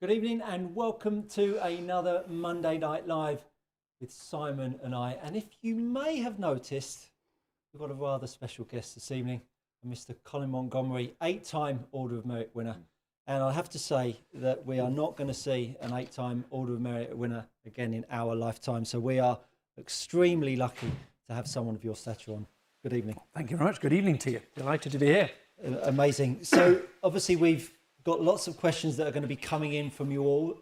Good evening and welcome to another Monday Night Live with Simon and I. And if you may have noticed, we've got a rather special guest this evening, Mr. Colin Montgomerie, 8-time Order of Merit winner. And I have to say that we are not going to see an 8-time Order of Merit winner again in our lifetime. So we are extremely lucky to have someone of your stature on. Good evening. Thank you very much. Good evening to you. Delighted to be here. Amazing. So obviously we've got lots of questions that are going to be coming in from you all.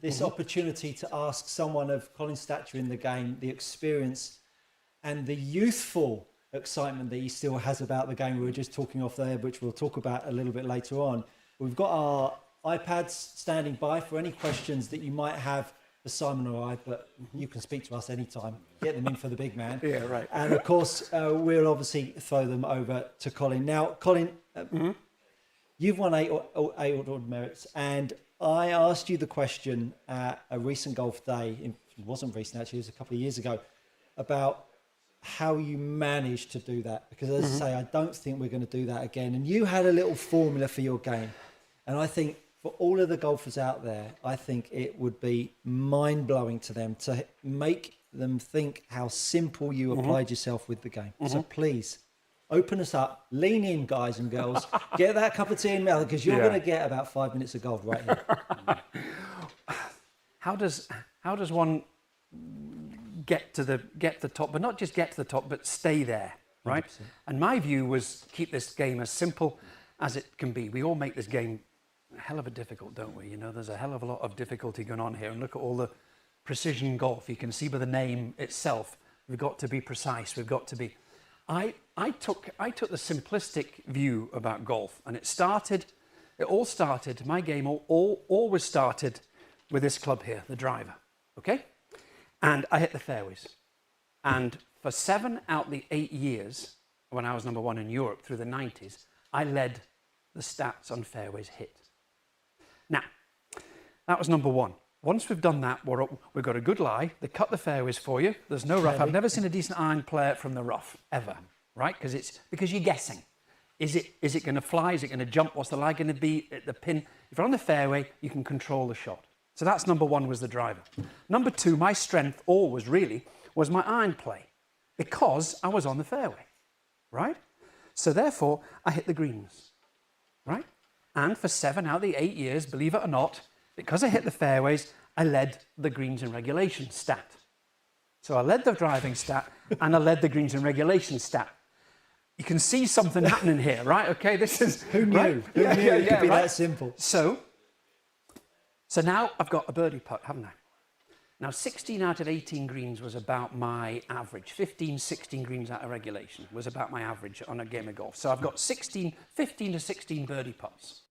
This opportunity to ask someone of Colin's stature in the game, the experience and the youthful excitement that he still has about the game. We were just talking off there, which we'll talk about a little bit later on. We've got our iPads standing by for any questions that you might have for Simon or I, but you can speak to us anytime. Get them in for the big man. Yeah, right. And of course, we'll obviously throw them over to Colin. Now, Colin, you've won eight Order of Merits, and I asked you the question at a recent golf day, it wasn't recent actually, it was a couple of years ago, about how you managed to do that. Because as I say, I don't think we're going to do that again. And you had a little formula for your game. And I think for all of the golfers out there, I think it would be mind-blowing to them to make them think how simple you applied yourself with the game. So please, open us up, lean in, guys and girls, get that cup of tea in mouth, because you're going to get about 5 minutes of gold right here. How does one get to the top, but not just get to the top, but stay there, right? 100%. And my view was keep this game as simple as it can be. We all make this game a hell of a difficult, don't we? You know, there's a hell of a lot of difficulty going on here. And look at all the precision golf. You can see by the name itself, we've got to be precise. We've got to be... I took the simplistic view about golf, and my game always started with this club here, the driver, okay? And I hit the fairways. And for 7 out of the 8 years, when I was number 1 in Europe through the 90s, I led the stats on fairways hit. Now, that was number 1. Once we've done that, we've got a good lie. They cut the fairways for you. There's no rough. I've never seen a decent iron player from the rough, ever, right? Because you're guessing. Is it going to fly? Is it going to jump? What's the lie going to be at the pin? If you're on the fairway, you can control the shot. So that's number 1, was the driver. Number 2, my strength always really was my iron play, because I was on the fairway, right? So therefore, I hit the greens, right? And for 7 out of the 8 years, believe it or not, because I hit the fairways, I led the greens in regulation stat. So I led the driving stat and I led the greens in regulation stat. You can see something happening here, right? Okay, this is... Who knew? Right? Who knew it could be that simple? So now I've got a birdie putt, haven't I? Now 16 out of 18 greens was about my average. 15, 16 greens out of regulation was about my average on a game of golf. So I've got 15 to 16 birdie putts.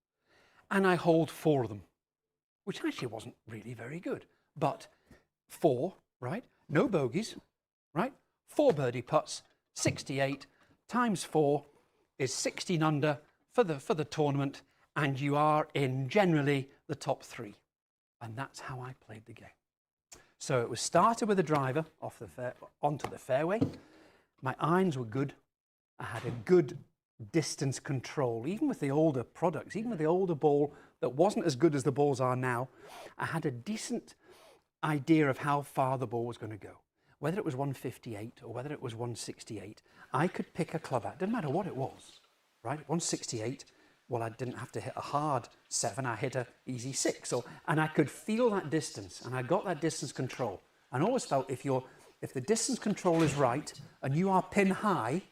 And I hold 4 of them, which actually wasn't really very good. But 4, right? No bogeys, right? 4 birdie putts, 68 times 4 is 16 under for the tournament, and you are in generally the top 3. And that's how I played the game. So it was started with a driver onto the fairway. My irons were good. I had a good distance control, even with the older products, even with the older ball that wasn't as good as the balls are now. I had a decent idea of how far the ball was going to go. Whether it was 158 or whether it was 168, I could pick a club out. Didn't matter what it was, right? 168, well, I didn't have to hit a hard 7. I hit a easy 6. And I could feel that distance, and I got that distance control. And I always felt if the distance control is right and you are pin high,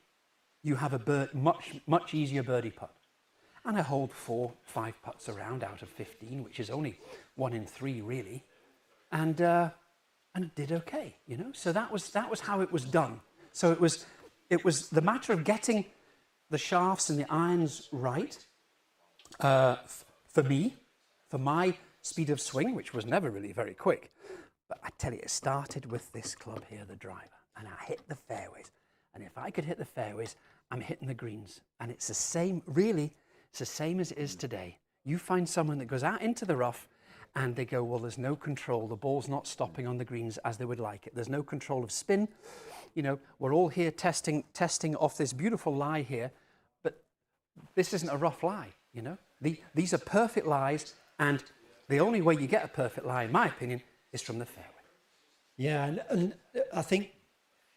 you have a much easier birdie putt. And I hold 4, 5 putts around out of 15, which is only 1 in 3 really, and did okay, you know. So that was how it was done. So it was the matter of getting the shafts and the irons right for me, for my speed of swing, which was never really very quick. But I tell you, it started with this club here, the driver, and I hit the fairways. And if I could hit the fairways, I'm hitting the greens. And it's the same, really, it's the same as it is today. You find someone that goes out into the rough and they go, well, there's no control. The ball's not stopping on the greens as they would like it. There's no control of spin. You know, we're all here testing off this beautiful lie here, but this isn't a rough lie, you know. These are perfect lies, and The only way you get a perfect lie, in my opinion, is from the fairway. Yeah, and I think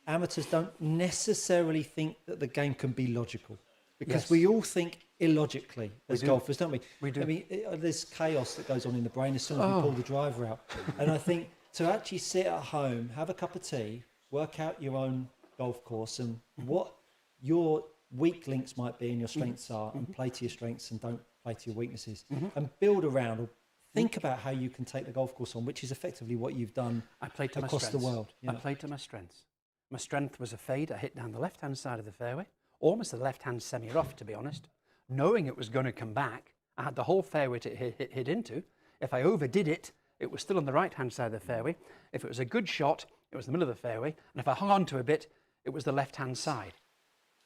amateurs don't necessarily think that the game can be logical, because we all think illogically as golfers, don't we? We do. I mean, there's chaos that goes on in the brain as soon as we pull the driver out. And I think to actually sit at home, have a cup of tea, work out your own golf course and what your weak links might be and your strengths are, and play to your strengths and don't play to your weaknesses, and build around or think about how you can take the golf course on, which is effectively what you've done across the world. I played to my strengths. My strength was a fade. I hit down the left-hand side of the fairway, almost the left-hand semi-rough, to be honest, knowing it was going to come back. I had the whole fairway to hit into. If I overdid it, it was still on the right-hand side of the fairway. If it was a good shot, it was the middle of the fairway. And if I hung on to a bit, it was the left-hand side.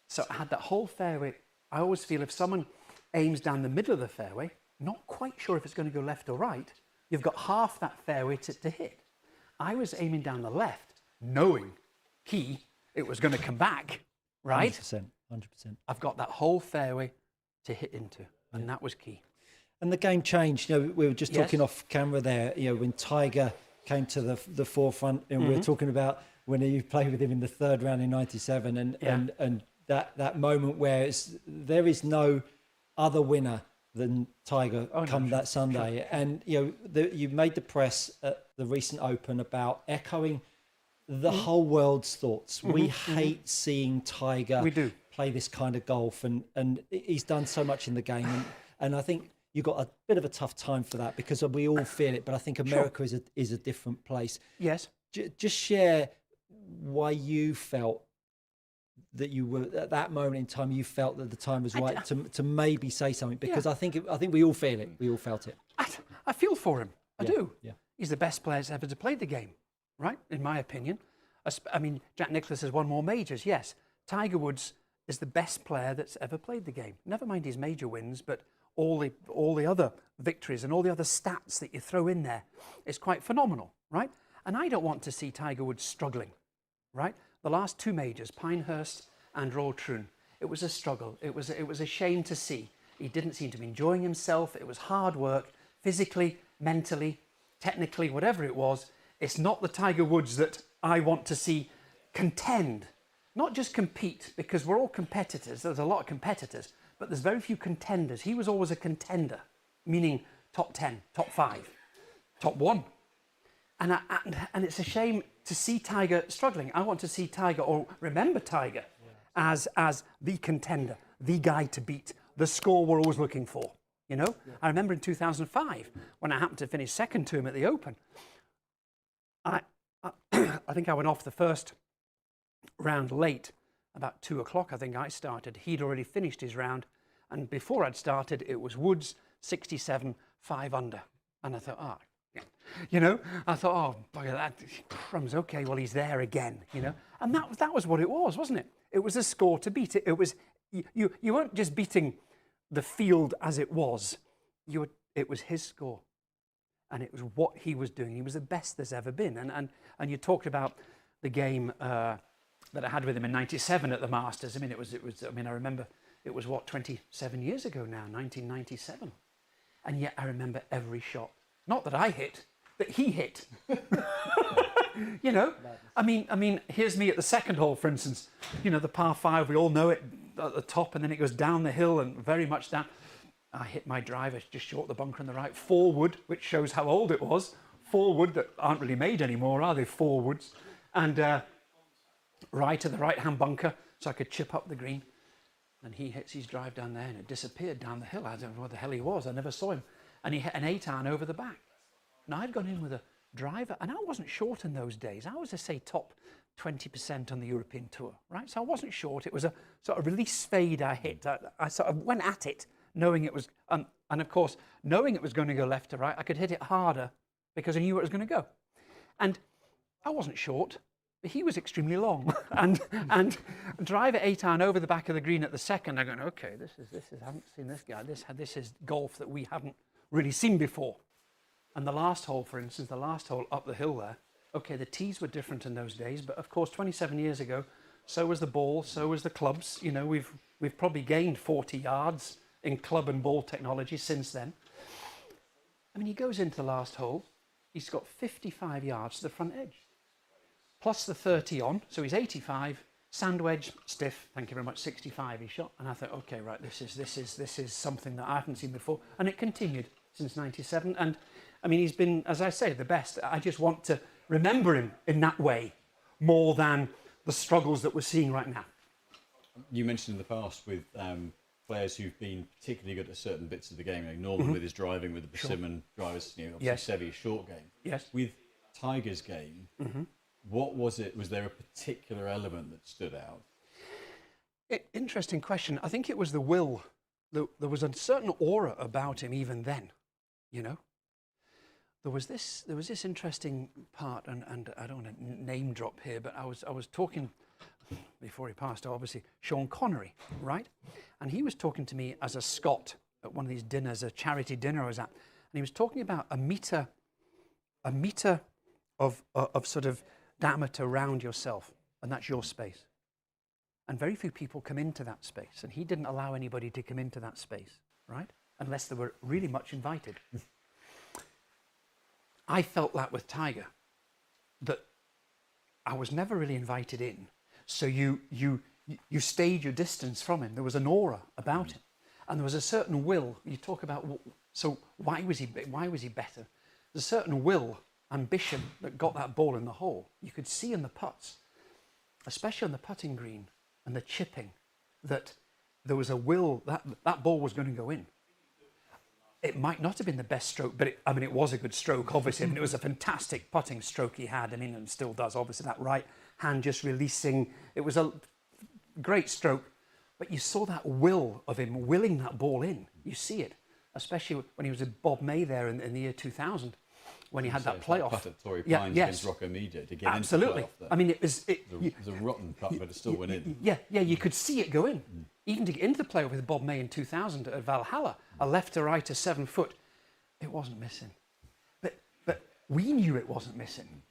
So I had that whole fairway. I always feel if someone aims down the middle of the fairway, not quite sure if it's going to go left or right, you've got half that fairway to hit. I was aiming down the left, knowing it was going to come back, right? 100%. I've got that whole fairway to hit into, and that was key. And the game changed. You know, we were just talking off camera there, you know, when Tiger came to the forefront, and we were talking about when you played with him in the third round in '97, and that moment where there is no other winner than Tiger that Sunday. Sure. And you know, you made the press at the recent Open about echoing the whole world's thoughts. We hate seeing Tiger play this kind of golf, and he's done so much in the game, and I think you got a bit of a tough time for that, because we all feel it, but I think America is a different place. Yes. Just share why you felt that you were at that moment in time, you felt that the time was right to maybe say something, because I think we all feel it. We all felt it. I feel for him. I do. Yeah. He's the best player ever to play the game, right? In my opinion. I mean, Jack Nicklaus has won more majors, yes. Tiger Woods is the best player that's ever played the game. Never mind his major wins, but all the other victories and all the other stats that you throw in there is quite phenomenal, right? And I don't want to see Tiger Woods struggling, right? The last two majors, Pinehurst and Royal Troon, it was a struggle. It was a shame to see. He didn't seem to be enjoying himself. It was hard work, physically, mentally, technically, whatever it was. It's not the Tiger Woods that I want to see contend, not just compete, because we're all competitors. There's a lot of competitors, but there's very few contenders. He was always a contender, meaning top 10, top 5, top 1. And it's a shame to see Tiger struggling. I want to see Tiger, or remember Tiger, as the contender, the guy to beat, the score we're always looking for. You know, I remember in 2005 when I happened to finish second to him at the Open. I think I went off the first round late, about 2 o'clock. I think I started. He'd already finished his round, and before I'd started, it was Woods 67, 5 under, and I thought, you know, oh, bugger that, crumbs. Okay, well he's there again, you know, and that was what it was, wasn't it? It was a score to beat. It was you weren't just beating the field as it was. It was his score, and it was what he was doing. He was the best there's ever been. And you talked about the game that I had with him in '97 at the Masters. I mean, it was. I mean, I remember it was 27 years ago now, 1997, and yet I remember every shot. Not that I hit, but he hit. You know, I mean, here's me at the second hole, for instance. You know, the par 5, we all know it at the top, and then it goes down the hill and very much down. I hit my driver just short the bunker on the right, 4 wood, which shows how old it was. 4 wood that aren't really made anymore, are they? 4 woods, and right to the right-hand bunker, so I could chip up the green. And he hits his drive down there, and it disappeared down the hill. I don't know where the hell he was. I never saw him. And he hit an 8-iron over the back. Now, I'd gone in with a driver, and I wasn't short in those days. I was, say, top 20% on the European Tour, right? So I wasn't short. It was a sort of release fade I hit. I sort of went at it, knowing it was, and of course, knowing it was going to go left to right, I could hit it harder because I knew where it was going to go. And I wasn't short, but he was extremely long. and driver 8-iron over the back of the green at the second, I'm going, okay, this is, I haven't seen this guy. This is golf that we haven't really seen before. And the last hole, for instance, the last hole up the hill there, okay, the tees were different in those days, but of course 27 years ago, so was the ball, so was the clubs. You know, we've probably gained 40 yards in club and ball technology since then. I mean, he goes into the last hole. He's got 55 yards to the front edge, plus the 30 on, so he's 85. Sand wedge, stiff. Thank you very much. 65 he shot, and I thought, okay, right, this is something that I haven't seen before, and it continued since '97. And I mean, he's been, as I say, the best. I just want to remember him in that way more than the struggles that we're seeing right now. You mentioned in the past with players who've been particularly good at certain bits of the game, like Norman with his driving, with the persimmon drivers, obviously Sevi's short game. Yes. With Tiger's game, what was it? Was there a particular element that stood out? Interesting question. I think it was the will. There was a certain aura about him even then, you know. There was this interesting part, and I don't want to name drop here, but I was talking before he passed, obviously, Sean Connery, right? And he was talking to me as a Scot at one of these dinners, a charity dinner I was at, and he was talking about a meter of sort of diameter around yourself, and that's your space. And very few people come into that space, and he didn't allow anybody to come into that space, right? Unless they were really much invited. I felt that with Tiger, that I was never really invited in. So you stayed your distance from him. There was an aura about him, and there was a certain will. You talk about, so why was he better? There's a certain will, ambition that got that ball in the hole. You could see in the putts, especially on the putting green and the chipping, that there was a will that ball was going to go in. It might not have been the best stroke, but it was a good stroke, obviously. I mean, it was a fantastic putting stroke he had, and still does, obviously, that right hand just releasing. It was a great stroke, but you saw that will of him willing that ball in. You see it, especially when he was with Bob May there in the year 2000, when he had that playoff. Putt at Torrey Pines against Rocco Media to get absolutely. Into the playoff. I mean, it was Yeah, you could see it go in. Even to get into the playoff with Bob May in 2000 at Valhalla, a left to right to 7 foot, it wasn't missing. But we knew it wasn't missing.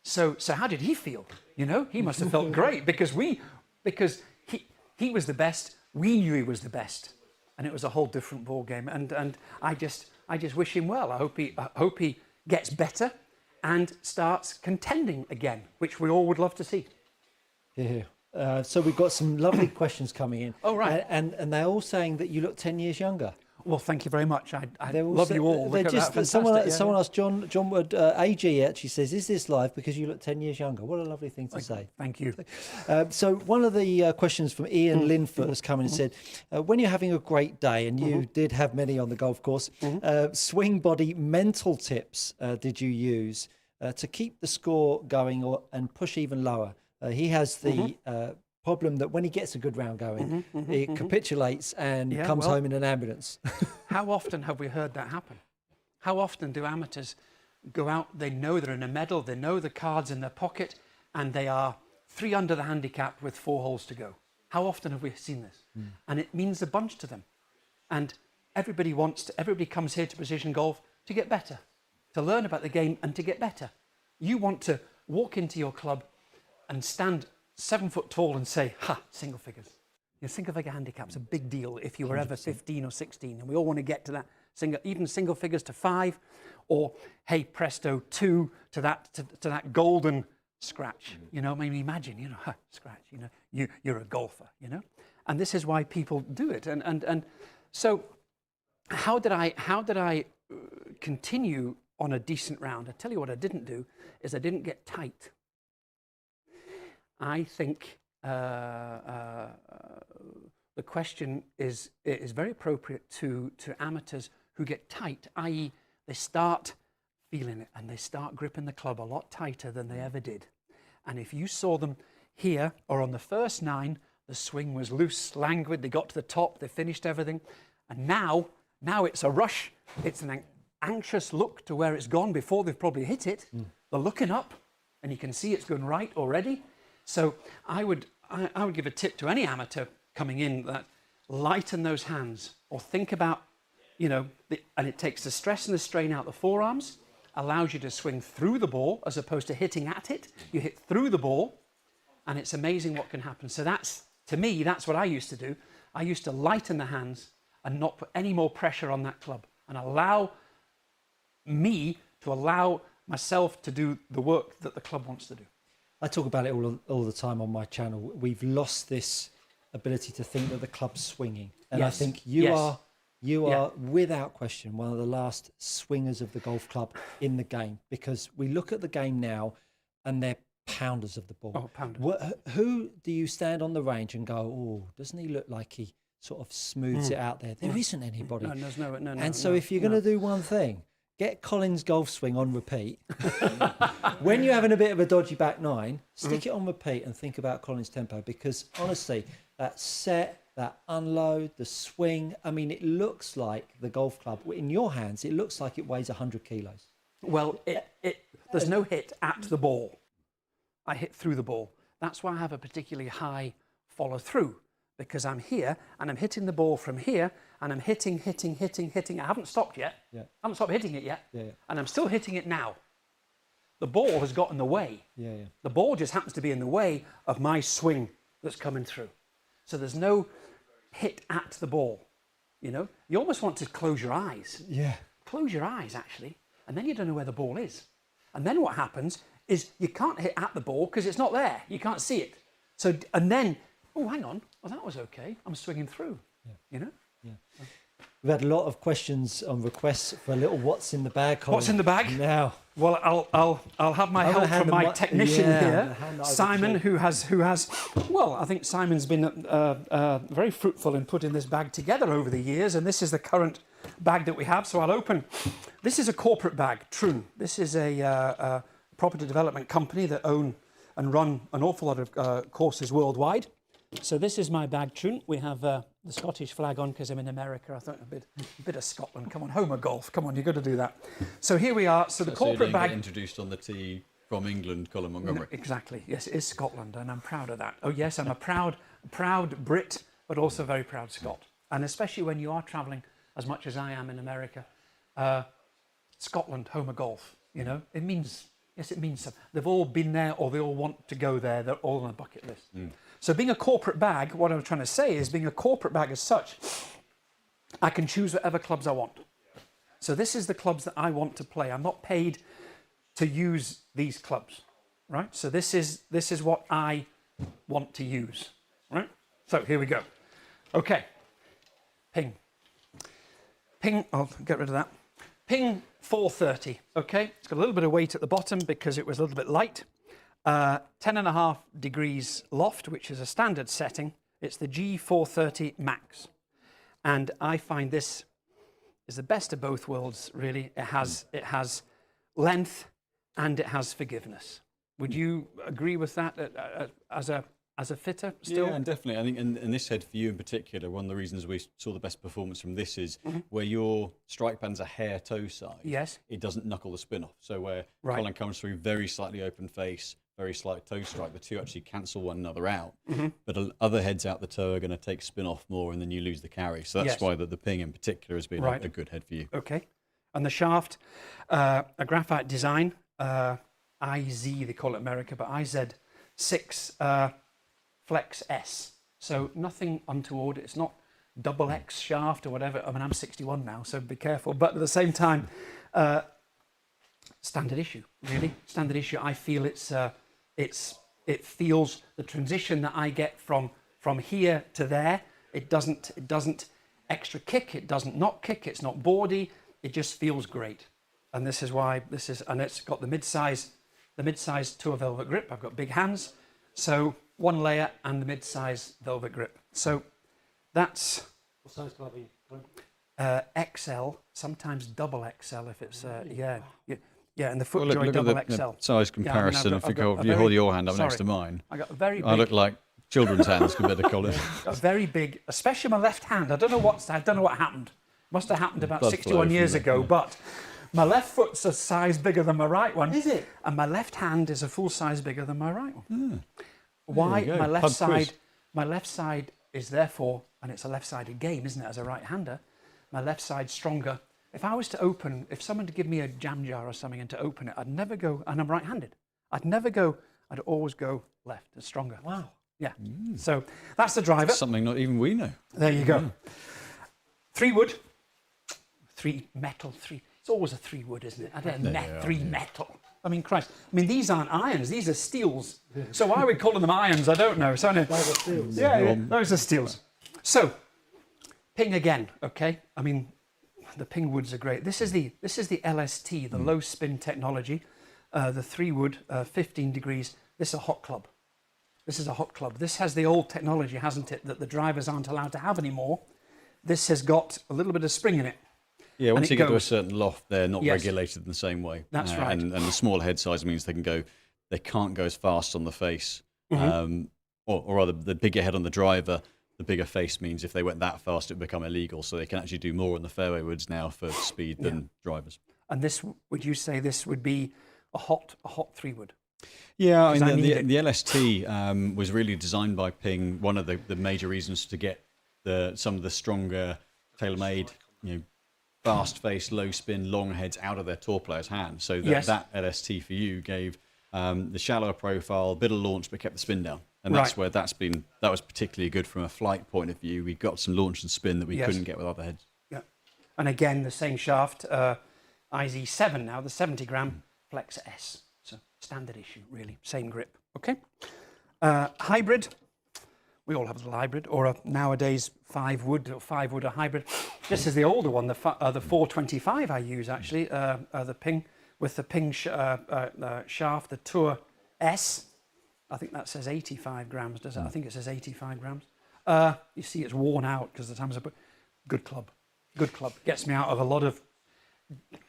So how did he feel? You know, he must have felt great because he was the best. We knew he was the best, and it was a whole different ball game. And I just wish him well. I hope he gets better and starts contending again, which we all would love to see. Yeah. So we've got some lovely questions coming in. Oh, right. And they're all saying that you look 10 years younger. Well, thank you very much. I love you all. They're Look just, at that. someone Fantastic. asked John Wood, AG actually says, is this live because you look 10 years younger? What a lovely thing to say. Thank you. So one of the questions from Ian Linfoot has come in and said, when you're having a great day, and you did have many on the golf course, swing body mental tips did you use to keep the score going and push even lower? He has the problem that when he gets a good round going, it capitulates and comes home in an ambulance. How often have we heard that happen? How often do amateurs go out, they know they're in a medal, they know the cards in their pocket, and they are 3 under the handicap with 4 holes to go? How often have we seen this? And it means a bunch to them. And everybody comes here to Precision Golf to get better, to learn about the game and to get better. You want to walk into your club and stand 7 foot tall and say, single figures. Your single figure handicap's a big deal if you were ever 15 or 16, and we all want to get to that even single figures to 5, or hey presto 2 to that golden scratch. You know, I mean, imagine, scratch. You're a golfer. And this is why people do it. And so, how did I continue on a decent round? I tell you what I didn't do is I didn't get tight. I think the question is very appropriate to amateurs who get tight, i.e. they start feeling it and they start gripping the club a lot tighter than they ever did. And if you saw them here or on the first 9, the swing was loose, languid, they got to the top, they finished everything. And now it's a rush, it's an anxious look to where it's gone before they've probably hit it. They're looking up and you can see it's going right already. So I would give a tip to any amateur coming in that lighten those hands, or think about, and it takes the stress and the strain out the forearms, allows you to swing through the ball as opposed to hitting at it. You hit through the ball, and it's amazing what can happen. So to me, that's what I used to do. I used to lighten the hands and not put any more pressure on that club and allow me to allow myself to do the work that the club wants to do. I talk about it all the time on my channel. We've lost this ability to think that the club's swinging. And I Yes. think you Yes. are without question one of the last swingers of the golf club in the game, because we look at the game now and they're pounders of the ball. Oh, pounder. Who do you stand on the range and go, oh, doesn't he look like he sort of smooths it out there? There isn't anybody. No, there's no. And so if you're going to do one thing, get Colin's golf swing on repeat. When you're having a bit of a dodgy back nine, stick it on repeat and think about Colin's tempo, because honestly, that set, that unload, the swing, I mean, it looks like the golf club, in your hands, it looks like it weighs 100 kilos. Well, there's no hit at the ball. I hit through the ball. That's why I have a particularly high follow through, because I'm here and I'm hitting the ball from here and I'm hitting. I haven't stopped yet. Yeah. I haven't stopped hitting it yet. Yeah. And I'm still hitting it now. The ball has got in the way. Yeah. The ball just happens to be in the way of my swing that's coming through. So there's no hit at the ball. You know, you almost want to close your eyes. Yeah. Close your eyes, actually, and then you don't know where the ball is. And then what happens is you can't hit at the ball because it's not there. You can't see it. So, and then, oh, hang on. Well, that was okay. I'm swinging through, you know? Yeah. We've had a lot of questions on requests for a little what's in the bag, Colin. What's in the bag? Now. Well, I'll have my help from my technician here, Simon, who has. Well, I think Simon's been very fruitful in putting this bag together over the years, and this is the current bag that we have. So I'll open. This is a corporate bag, Troon. This is a property development company that own and run an awful lot of courses worldwide. So this is my bag, Troon. We have the Scottish flag on because I'm in America. I thought a bit of Scotland. Come on, Homer Golf. Come on, you've got to do that. So here we are. So the corporate bag. Introduced on the tee from England, Colin Montgomerie. Exactly. Yes, it is Scotland, and I'm proud of that. Oh yes, I'm a proud Brit, but also very proud Scot. And especially when you are travelling as much as I am in America, Scotland, Homer Golf. You know, it means something. They've all been there, or they all want to go there. They're all on a bucket list. So being a corporate bag, what I'm trying to say is, being a corporate bag as such, I can choose whatever clubs I want. So this is the clubs that I want to play. I'm not paid to use these clubs, right? So this is what I want to use, right? So here we go. Okay. Ping. I'll get rid of that. Ping 430, okay? It's got a little bit of weight at the bottom because it was a little bit light. 10.5 degrees loft, which is a standard setting. It's the G430 Max. And I find this is the best of both worlds, really. It has length and it has forgiveness. Would you agree with that as a fitter still? Yeah, and definitely. I think in this head for you in particular, one of the reasons we saw the best performance from this is where your strike band's a hair toe size. Yes. It doesn't knuckle the spin off. So where Right. Colin comes through very slightly open face, very slight toe strike, the two actually cancel one another out. But other heads out the toe are going to take spin off more, and then you lose the carry. So that's Yes. why the ping in particular has been Right. a good head for you. Okay. And the shaft, a graphite design, IZ, they call it America, but IZ6 Flex S. So nothing untoward. It's not double X shaft or whatever. I mean, I'm 61 now, so be careful. But at the same time, standard issue, really. Standard issue. I feel it feels the transition that I get from here to there. It doesn't extra kick. It doesn't not kick. It's not boardy. It just feels great. And this is why and it's got the mid-size tour velvet grip. I've got big hands, so one layer and the mid-size velvet grip. So that's What size club are you? XL, sometimes double XL if it's yeah, and the foot Well, joint look double at the XL. size comparison. I've got if you hold your hand up next to sorry. mine, I got a very big, I look like children's hands compared to Colin. a very big, especially my left hand. I don't know what happened. Must have happened about Blood 61 flow years from ago, but my left foot's a size bigger than my right one. Is it? And my left hand is a full size bigger than my right one. Why? you go. My left Pub side, quiz. my left side is therefore, and it's a left-sided game, isn't it, as a right-hander, my left side's stronger. If I was to open, if someone to give me a jam jar or something and to open it, I'd never go, and I'm right-handed, I'd always go left. It's stronger. Wow. Yeah. So that's the driver. Something not even we know. There you go. 3 wood, 3 metal, 3. It's always a 3 wood, isn't it? I don't know, 3 metal. I mean, Christ. I mean, these aren't irons, these are steels. So why are we calling them irons? I don't know. So, Those are steels. yeah, those are steels. So, ping again, okay? I mean, the ping woods are great. This is the LST, the low spin technology, the 3 wood, 15 degrees. This is a hot club. This is a hot club. This has the old technology, hasn't it, that the drivers aren't allowed to have anymore. This has got a little bit of spring in it. Yeah, once you get to a certain loft, they're not Yes. regulated in the same way. That's right. And the smaller head size means they can't go as fast on the face. Or rather, the bigger head on the driver, the bigger face means if they went that fast, it would become illegal. So they can actually do more on the fairway woods now for speed than drivers. And this, would you say this would be a hot 3 wood? Yeah, I mean, the LST was really designed by Ping. One of the major reasons to get some of the stronger tailor-made, fast face, low spin, long heads out of their tour players' hands. So that LST for you gave the shallower profile, bit of launch, but kept the spin down. And that's where that was particularly good from a flight point of view. We got some launch and spin that we couldn't get with other heads. Yeah. And again, the same shaft, IZ7 now, the 70 gram Flex S. So standard issue, really, same grip. Okay. Hybrid. We all have a little hybrid, or a nowadays 5 wood or hybrid. This is the older one, the 425 I use actually, the Ping, with the Ping shaft, the Tour S. I think that says 85 grams, does it? I think it says 85 grams. You see it's worn out because the times are good club. Good club. Gets me out of a lot of,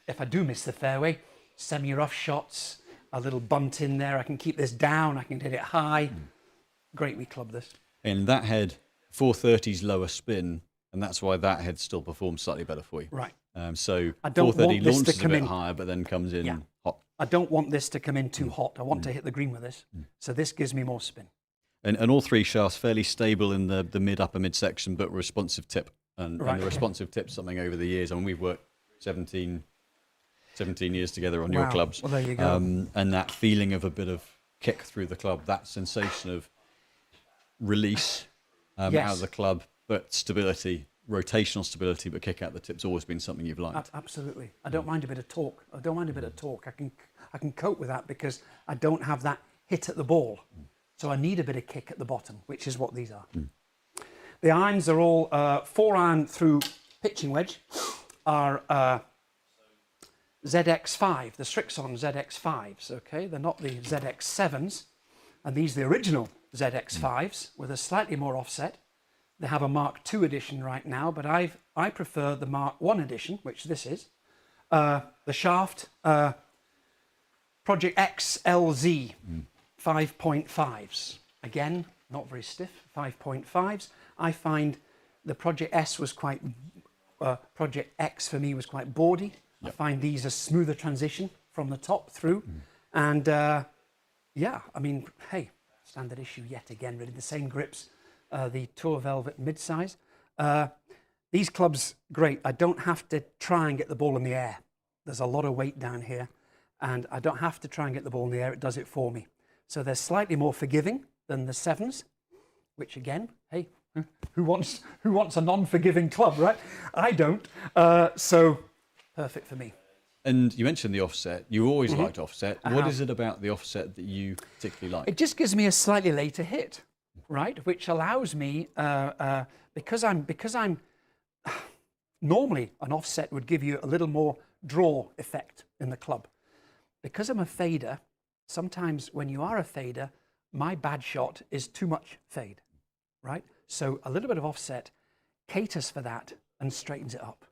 if I do miss the fairway, semi-rough shots, a little bunt in there. I can keep this down, I can hit it high. Great wee club, this. And that head, 430's lower spin, and that's why that head still performs slightly better for you. Right. So I don't 430 want this launches to come a bit in higher, but then comes in hot. I don't want this to come in too hot. I want to hit the green with this. So this gives me more spin. And all 3 shafts fairly stable in the upper mid section, but responsive tip. And the responsive tip's something over the years. I mean, we've worked 17 years together on your clubs. Well, there you go. And that feeling of a bit of kick through the club, that sensation of release out of the club, but stability, rotational stability, but kick out the tip's always been something you've liked. Absolutely. I don't mind a bit of torque. I can cope with that because I don't have that hit at the ball. So I need a bit of kick at the bottom, which is what these are. The irons are all 4-iron through pitching wedge are ZX5, the Strixon ZX5s, okay? They're not the ZX7s, and these are the original ZX5s with a slightly more offset. They have a Mark II edition right now, but I prefer the Mark I edition, which this is. The shaft, Project X LZ 5.5s. Again, not very stiff, 5.5s. I find the Project S was quite, Project X for me was quite boardy. I find these a smoother transition from the top through. And yeah, I mean, hey, standard issue yet again, really the same grips, the Tour Velvet mid-size. These clubs, great. I don't have to try and get the ball in the air. There's a lot of weight down here, and I don't have to try and get the ball in the air. It does it for me. So they're slightly more forgiving than the 7s, which again, hey, who wants a non-forgiving club, right? I don't. So perfect for me. And you mentioned the offset. You always liked offset. What is it about the offset that you particularly like? It just gives me a slightly later hit, right? Which allows me, because I'm normally an offset would give you a little more draw effect in the club. Because I'm a fader, sometimes when you are a fader, my bad shot is too much fade, right? So a little bit of offset caters for that and straightens it up.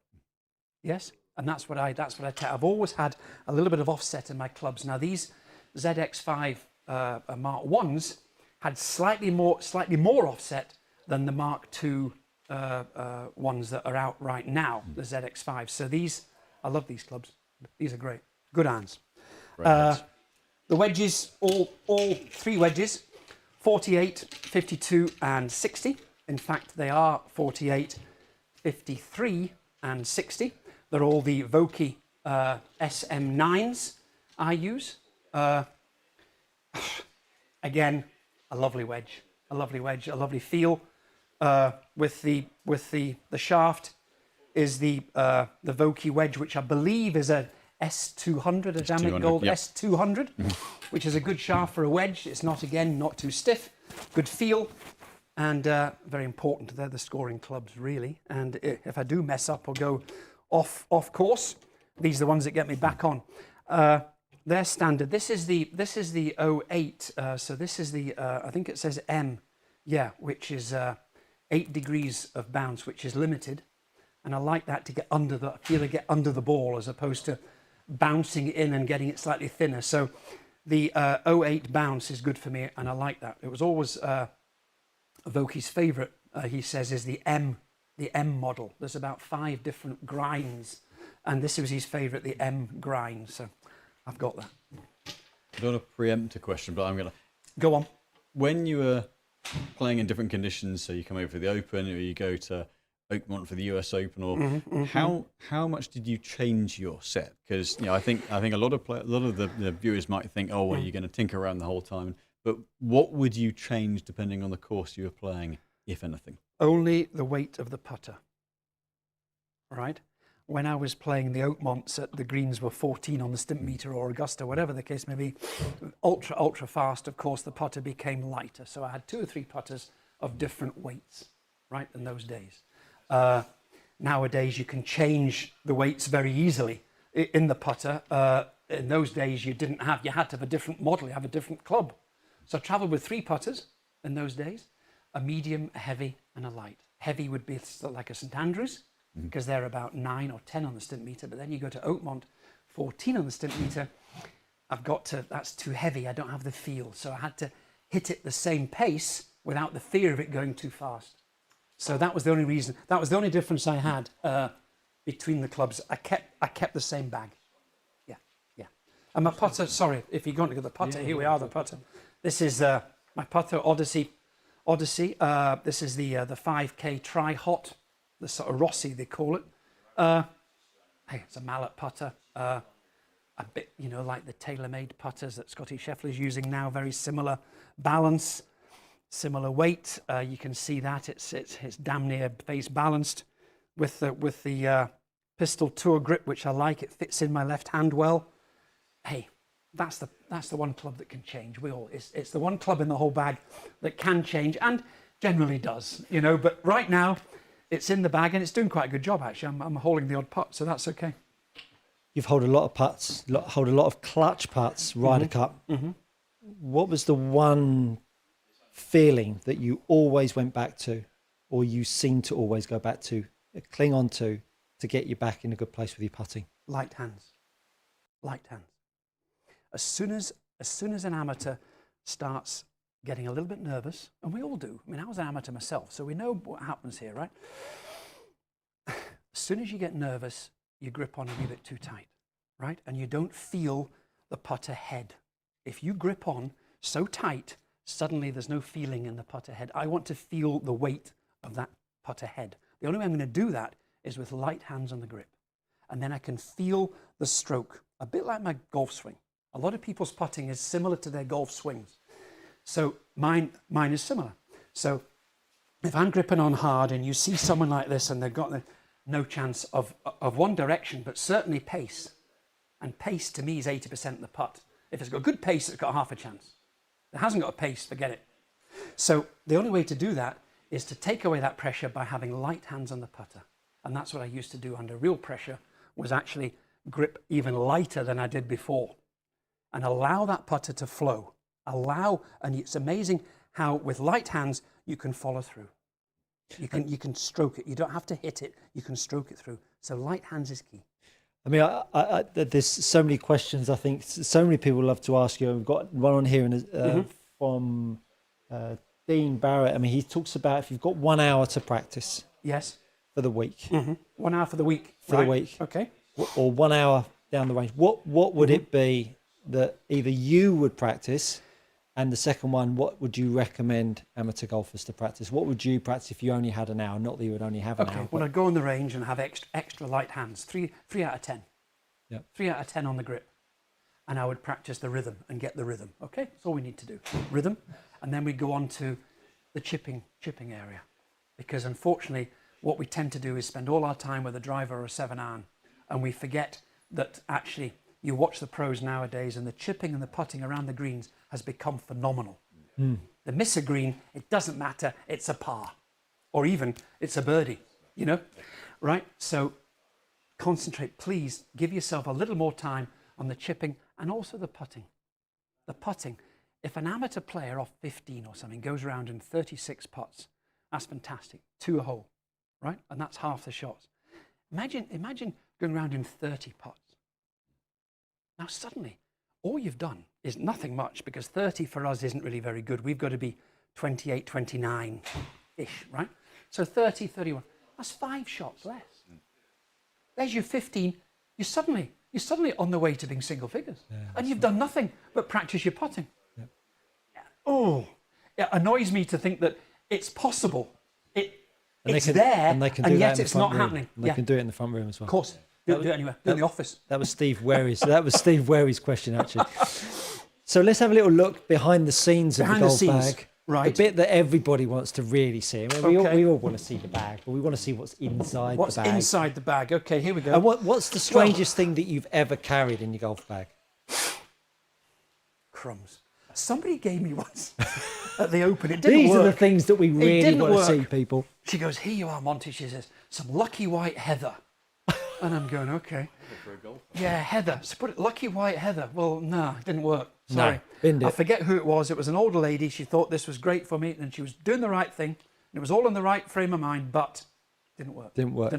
Yes? And that's what I take. I've always had a little bit of offset in my clubs. Now these ZX5 Mark 1s had slightly more offset than the Mark II ones that are out right now, the ZX5. So these, I love these clubs. These are great. Good irons. The wedges, all 3 wedges, 48, 52 and 60. In fact, they are 48, 53 and 60. They're all the Vokey SM9s I use. Again, a lovely wedge, a lovely feel with the shaft. is the Vokey wedge, which I believe is a S200, a Damnic Gold yep. S200, which is a good shaft for a wedge. It's not, again, not too stiff, good feel, and very important. They're the scoring clubs, really. And if I do mess up or go off course, these are the ones that get me back on. They're standard. This is the 08. So this is the I think it says M, yeah, which is 8 degrees of bounce, which is limited. And I like that to get under get under the ball as opposed to bouncing in and getting it slightly thinner. So the 08 bounce is good for me, and I like that. It was always Vokey's favourite, he says, is the M model. There's about 5 different grinds, and this was his favourite, the M grind. So I've got that. I don't want to preempt a question, but I'm going to... Go on. When you were playing in different conditions, so you come over for the Open, or you go to Oakmont for the US Open, or how much did you change your set? Because I think a lot of the viewers might think, oh, well, you're going to tinker around the whole time. But what would you change depending on the course you were playing, if anything? Only the weight of the putter. Right? When I was playing the Oakmonts, the greens were 14 on the Stimpmeter or Augusta, whatever the case may be, ultra fast. Of course, the putter became lighter. So I had 2 or 3 putters of different weights, right, in those days. Nowadays, you can change the weights very easily in the putter. In those days, you had to have a different model, you have a different club. So I traveled with 3 putters in those days, a medium, a heavy, and a light. Heavy would be like a St Andrews, because they're about 9 or 10 on the Stimpmeter, but then you go to Oakmont, 14 on the Stimpmeter. That's too heavy, I don't have the feel. So I had to hit it the same pace without the fear of it going too fast. So that was the only reason, that was the only difference I had between the clubs. I kept the same bag. Yeah. And my putter, sorry, if you're going to get the putter, here we are, the putter. This is my putter, Odyssey. This is the 5K Tri-Hot, the sort of Rossi, they call it. Hey, it's a mallet putter. A bit, like the tailor-made putters that Scotty Scheffler's using now, very similar balance, similar weight. You can see that it's damn near face balanced with the Pistol Tour grip, which I like. It fits in my left hand well. Hey, that's the one club that can change. It's the one club in the whole bag that can change and generally does, But right now, it's in the bag and it's doing quite a good job actually. I'm holding the odd putt, so that's okay. You've held a lot of putts, hold a lot of clutch putts, Ryder Cup. What was the one feeling that you always went back to, or you seem to always go back to, cling on to get you back in a good place with your putting? Light hands. As soon as an amateur starts getting a little bit nervous, and we all do. I mean, I was an amateur myself, so we know what happens here, right? As soon as you get nervous, you grip on a wee bit too tight, right? And you don't feel the putter head. If you grip on so tight, suddenly there's no feeling in the putter head. I want to feel the weight of that putter head. The only way I'm going to do that is with light hands on the grip. And then I can feel the stroke, a bit like my golf swing. A lot of people's putting is similar to their golf swings. So mine is similar. So if I'm gripping on hard and you see someone like this and they've got no chance of one direction, but certainly pace. And pace to me is 80% of the putt. If it's got good pace, it's got half a chance. If it hasn't got a pace, forget it. So the only way to do that is to take away that pressure by having light hands on the putter. And that's what I used to do under real pressure, was actually grip even lighter than I did before. And allow that putter to flow. And it's amazing how with light hands, you can follow through. You can stroke it. You don't have to hit it. You can stroke it through. So light hands is key. I mean, there's so many questions. I think so many people love to ask you. We've got one on here from Dean Barrett. I mean, he talks about if you've got 1 hour to practice. Yes. For the week. 1 hour for the week. For the week. Okay. Or 1 hour down the range. What would it be that either you would practice, and the second one, what would you recommend amateur golfers to practice? What would you practice if you only had an hour? Not that you would only have an hour. Well, I'd go on the range and have extra light hands, 3 out of 10. Yeah. 3 out of 10 on the grip. And I would practice the rhythm and get the rhythm. Okay, that's all we need to do. Rhythm. And then we go on to the chipping area. Because unfortunately, what we tend to do is spend all our time with a driver or a 7-iron, and we forget that actually you watch the pros nowadays and the chipping and the putting around the greens has become phenomenal. The miss a green, it doesn't matter, it's a par, or even it's a birdie, you know, right? So concentrate, please give yourself a little more time on the chipping and also the putting. The putting, if an amateur player off 15 or something goes around in 36 putts, that's fantastic, 2 a hole, right? And that's half the shots. Imagine going around in 30 putts. Now suddenly, all you've done is nothing much, because 30 for us isn't really very good. We've got to be 28, 29-ish, right? So 30, 31, that's 5 shots less. There's your 15, you're suddenly on the way to being single figures. Yeah, and you've done nothing but practice your putting. Yep. Oh, it annoys me to think that it's possible. It's there, and yet it's not happening. And they can do it in the front room as well. Of course. Do it anywhere. Do it in the office. That was Steve Ware's question, actually. So let's have a little look behind the scenes of the golf bag. Right. The bit that everybody wants to really see. I mean, we all want to see the bag, but we want to see what's inside the bag. What's inside the bag? Okay, here we go. And what's the strangest thing that you've ever carried in your golf bag? Crumbs. Somebody gave me once at the Open. It didn't work. These are the things that we really want to see, people. She goes, here you are, Monty. She says, some lucky white heather. And I'm going, okay. Yeah, heather. So put it, lucky white heather. Well, no, it didn't work. Sorry. No, I forget who it was. It was an older lady. She thought this was great for me, and she was doing the right thing. And it was all in the right frame of mind, but didn't work. Didn't work.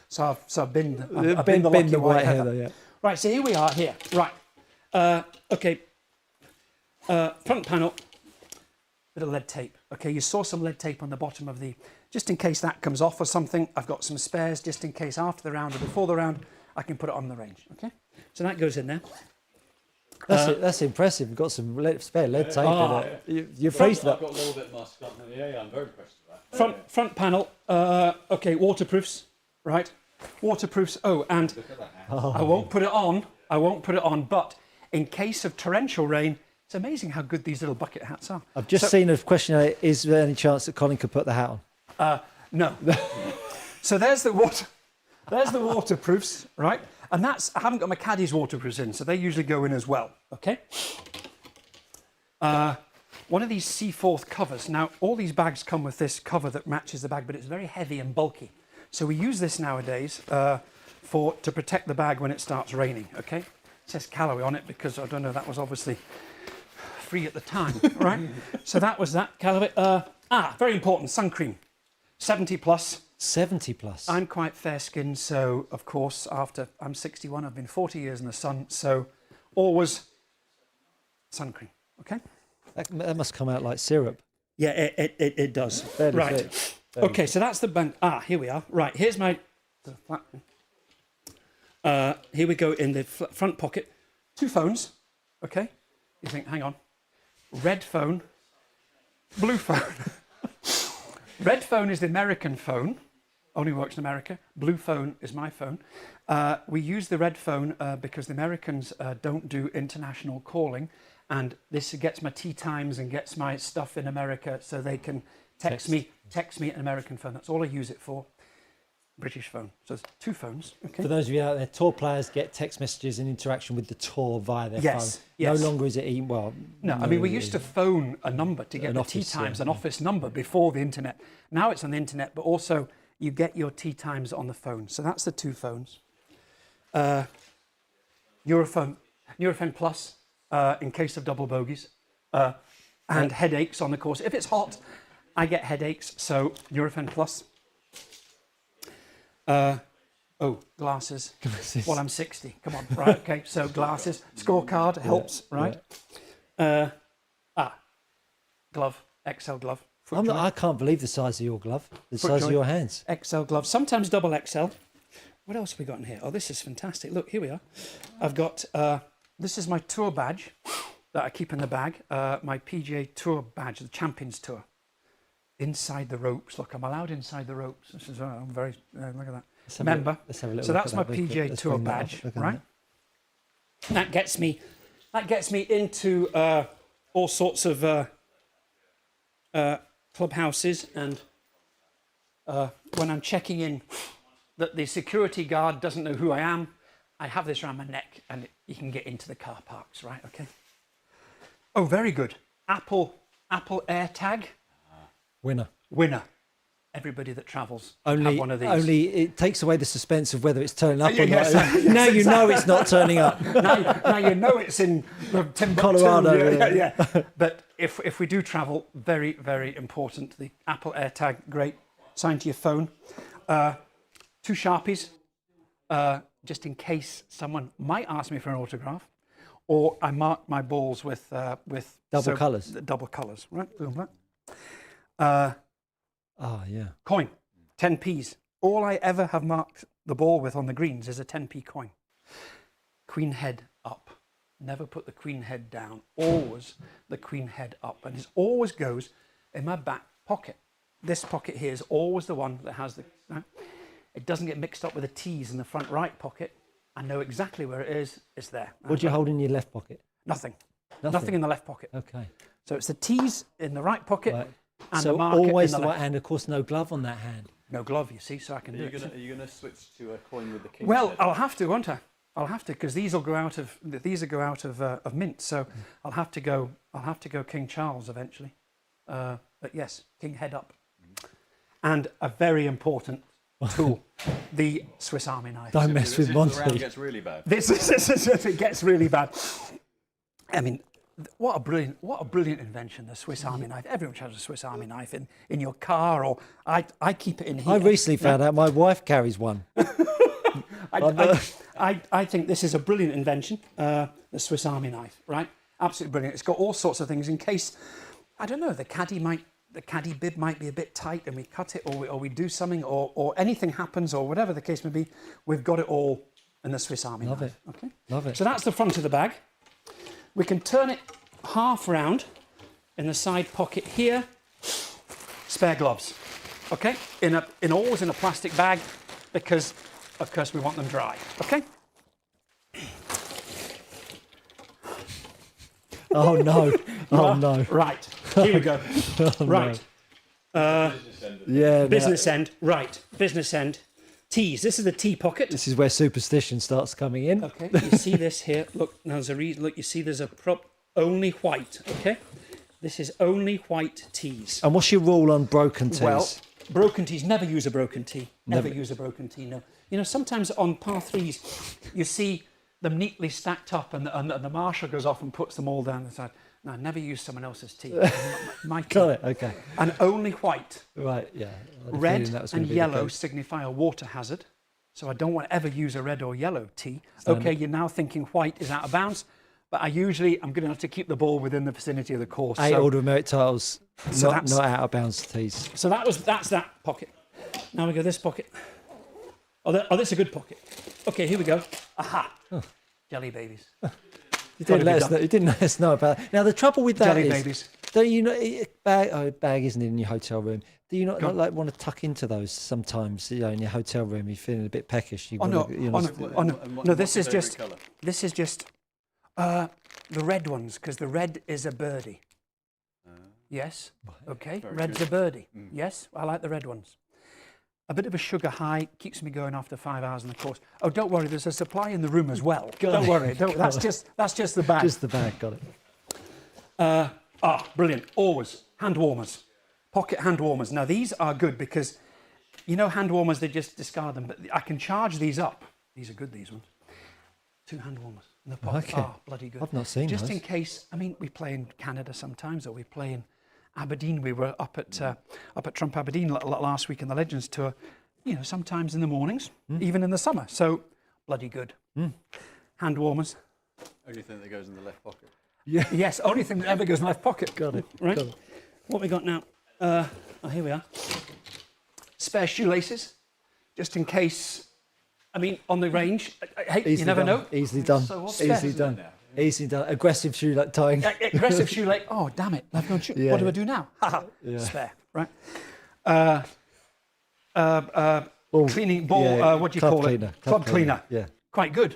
So I've binned the lucky white heather. Yeah. Right, so here we are here. Right. Okay. Front panel. Bit of lead tape. Okay, you saw some lead tape on the bottom of the, just in case that comes off or something. I've got some spares just in case after the round or before the round, I can put it on the range. Okay, so that goes in there. That's impressive. You've got some spare lead tape in it. You're pleased with that. I've got a little bit musk up. Yeah, I'm very impressed with that. Front panel. Okay, waterproofs. Right, waterproofs. Oh, and I won't put it on. But in case of torrential rain, it's amazing how good these little bucket hats are. I've just seen a question. Is there any chance that Colin could put the hat on? No. So there's the waterproofs, right? And I haven't got my caddy's waterproofs in, so they usually go in as well, okay? One of these Seaforth covers. Now, all these bags come with this cover that matches the bag, but it's very heavy and bulky. So we use this nowadays to protect the bag when it starts raining, okay? It says Callaway on it because, I don't know, that was obviously free at the time, right? So that was that, Callaway. Very important, sun cream, 70 plus. 70 plus. I'm quite fair-skinned, so of course, after I'm 61, I've been 40 years in the sun, so always sun cream, okay? That must come out like syrup. Yeah, it does. Right. Okay, so that's the band. Here we are. Right, here's my... here we go in the front pocket. 2 phones, okay? You think, hang on. Red phone, blue phone. Red phone is the American phone, only works in America. Blue phone is my phone. We use the red phone because the Americans don't do international calling, and this gets my tee times and gets my stuff in America, so they can text me an American phone. That's all I use it for. British phone. So there's 2 phones. Okay. For those of you out there, tour players get text messages and interaction with the tour via their phone. Yes. No longer is it No, I mean, we used to phone a number to get the tee times, an office number before the internet. Now it's on the internet, but also you get your tee times on the phone. So that's the 2 phones. Nurofen Plus in case of double bogeys and headaches on the course. If it's hot, I get headaches, so Nurofen Plus. Glasses. Well, I'm 60. Come on, right? Okay, so glasses. Scorecard helps, right? Yeah. Glove, XL glove. I can't believe the size of your glove. The size of your hands. XL glove. Sometimes double XL. What else have we got in here? Oh, this is fantastic. Look, here we are. I've got. This is my tour badge that I keep in the bag. My PGA Tour badge, the Champions Tour. Inside the ropes. Look, I'm allowed inside the ropes. This is I'm very. Look at that. Member. So that's my PGA Tour badge, right? That gets me into all sorts of clubhouses and when I'm checking in that the security guard doesn't know who I am, I have this around my neck and you can get into the car parks, right? Okay. Oh, very good. Apple AirTag. Winner. Everybody that travels Only, have one of these. only it takes away the suspense of whether it's turning up or yes, not. yes, Now you know it's not turning up. now you know it's in Timbuktu, Colorado, yeah. But if we do travel, very, very important. The Apple AirTag, great. Sign to your phone. 2 Sharpies, just in case someone might ask me for an autograph, or I mark my balls with Double colours. Double colours, right? Boom, right. Oh, yeah. Coin, 10p's. All I ever have marked the ball with on the greens is a 10p coin. Queen head up. Never put the queen head down. Always the queen head up. And it always goes in my back pocket. This pocket here is always the one that has the... Right? It doesn't get mixed up with the T's in the front right pocket. I know exactly where it is. It's there. What do you hold in your left pocket? Nothing. Nothing in the left pocket. Okay. So it's the T's in the right pocket. Right. And So the marker always in the the right left. hand, of course, no glove on that hand. No glove, you see, so I can do it. Are you going to switch to a coin with the king? Well, I'll have to, won't I? I'll have to, because these will go out of of mint. So I'll have to go King Charles eventually. But yes, king head up, and a very important tool, the Swiss Army knife. Don't mess with The Monty. round gets really bad. This is if it gets really bad. I mean, what a brilliant invention, the Swiss Army knife. Everyone has a Swiss Army knife in your car, or I keep it in here. I recently found out my wife carries one. I think this is a brilliant invention, the Swiss Army knife, right? Absolutely brilliant. It's got all sorts of things in case, I don't know, the caddy bib might be a bit tight and we cut it, or we do something, or anything happens, or whatever the case may be, we've got it all in the Swiss Army Love knife. it. Okay. Love it. So that's the front of the bag. We can turn it half round in the side pocket here. Spare gloves, okay? Always in a plastic bag, because of course we want them dry, okay? Oh no! Oh no! Right, here we go. Right, Yeah. business end. Right, business end. T's. This is the T pocket. This is where superstition starts coming in. Okay, you see this here. Look, now there's a reason. Look, you see there's a prop. Only white. Okay, this is only white T's. And what's your rule on broken tees? Well, broken tees. Never use a broken tee. Never use a broken tee. No. You know, sometimes on par threes, you see them neatly stacked up, and the marshal goes off and puts them all down the side. No, never use someone else's tee. My tee. Got it. Okay. And only white. Right. Yeah. I had a Red feeling that was gonna and be the yellow case. signify a water hazard. So I don't want to ever use a red or yellow tee. Okay, you're now thinking white is out of bounds, but I'm going to have to keep the ball within the vicinity of the course. 8 Order of Merit titles, So not that's- out of bounds tees. So that's that pocket. Now we go this pocket. Oh, this is a good pocket. Okay, here we go. Aha. Jelly babies. You didn't let us know. You didn't let us know about that. Now the trouble with that Jelly is, babies. don't you know? Bag isn't in your hotel room. Do you not like want to tuck into those sometimes? You know, in your hotel room, you're feeling a bit peckish. You Oh no, wanna, you know, no, this is just the red ones, because the red is a birdie. Yes. Okay. Red's a birdie. Yes, I like the red ones. A bit of a sugar high keeps me going after 5 hours in the course. Oh, don't worry, there's a supply in the room as well. Don't worry, that's just the bag. just the bag. Got it. Brilliant. Always hand warmers, pocket hand warmers. Now these are good because, you know, hand warmers, they just discard them, but I can charge these up. These are good, these ones. 2 hand warmers in the pocket. Okay. Oh, bloody good. I've not seen just those. in case. I mean, we play in Canada sometimes, or we play in Aberdeen. We were up at Trump Aberdeen last week in the Legends Tour. You know, sometimes in the mornings, even in the summer. So bloody good. Hand warmers. Only thing that goes in the left pocket. Yeah. Yes, only thing that ever goes in my left pocket. Got it. Right. Got it. What we got now? Here we are. Spare shoelaces, just in case. I mean, on the range. Hey, Easily you never done. know. Easily done. So obvious, Easily isn't it, done. now? Easily done. Aggressive shoe like tying. Aggressive shoelace. Oh, damn it! I've gone shoe. Yeah. What do I do now? Yeah. Spare. Right. Cleaning ball. yeah, What do you club call cleaner, it? Club cleaner. Yeah. Quite good.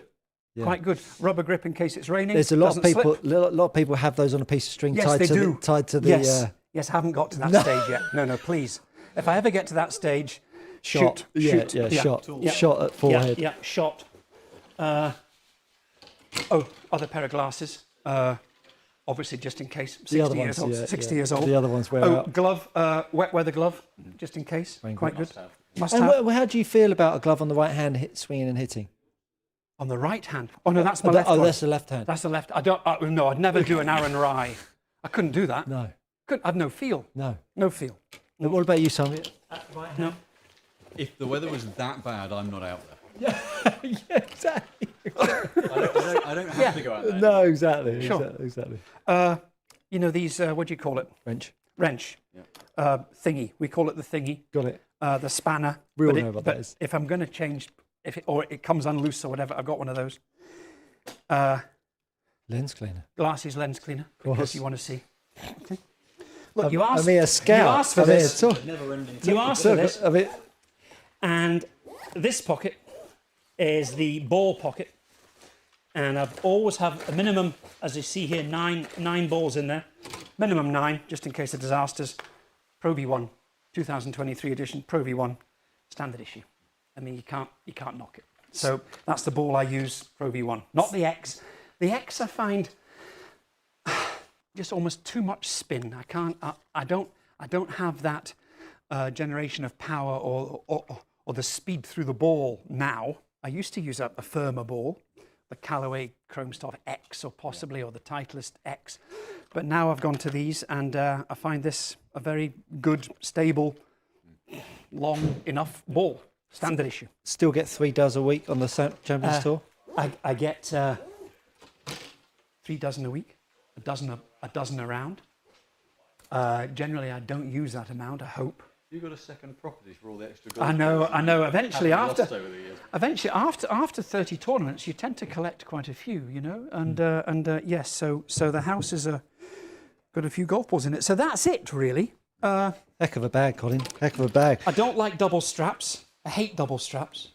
Yeah. Quite good. Rubber grip in case it's raining. There's a lot of doesn't people. slip. A lot of people have those on a piece of string Yes, tied they to do. the tied to the. Yes. Yes, haven't got to that stage yet. No, please. if I ever get to that stage, Shot. shoot. Shot. Yeah. Shot at forehead. Yeah, shot. Other pair of glasses. Obviously, just in case. 60 The other years ones, old. 60 years old. The other ones wear out. Glove, wet weather glove, just in case. Quite good. Must And have. how do you feel about a glove on the right hand swinging and hitting? On the right hand. Oh no, that's my left one. That's the left hand. That's the left. No, I'd never do an Aaron Rye. I couldn't do that. No. I've no feel. No. No feel. What about you, Simon? No. If the weather was that bad, I'm not out there. Yeah, exactly. I don't have to go out there. No, exactly. Sure. Exactly. You know these, what do you call it? Wrench. Yeah. Thingy. We call it the thingy. Got it. The spanner. We all know what that is. If I'm going to change, or it comes unloose or whatever, I've got one of those. Lens cleaner. Glasses lens cleaner, course. because you want to see. Okay. Look, you asked. I mean, a scout. You asked for this. Never-ending. You asked for this. I mean, And this pocket is the ball pocket. And I've always have a minimum, as you see here, nine balls in there. Minimum 9, just in case of disasters. Pro V1, 2023 edition, Pro V1, standard issue. I mean, you can't knock it. So that's the ball I use, Pro V1, not the X. The X I find just almost too much spin. I don't have that generation of power or the speed through the ball now. I used to use a firmer ball, the Callaway Chrome Stuff X or possibly, or the Titleist X. But now I've gone to these, and I find this a very good, stable, long enough ball, standard issue. still get 3 does a week on the Champions Tour? I get 3 dozen a week, a dozen around. Generally, I don't use that amount, I hope. You've got a second property for all the extra gold. I know. Eventually, Haven't lost over the years. after 30 tournaments, you tend to collect quite a few, you know. And yes, so the house has got a few golf balls in it. So that's it, really. Heck of a bag, Colin. Heck of a bag. I don't like double straps. I hate double straps.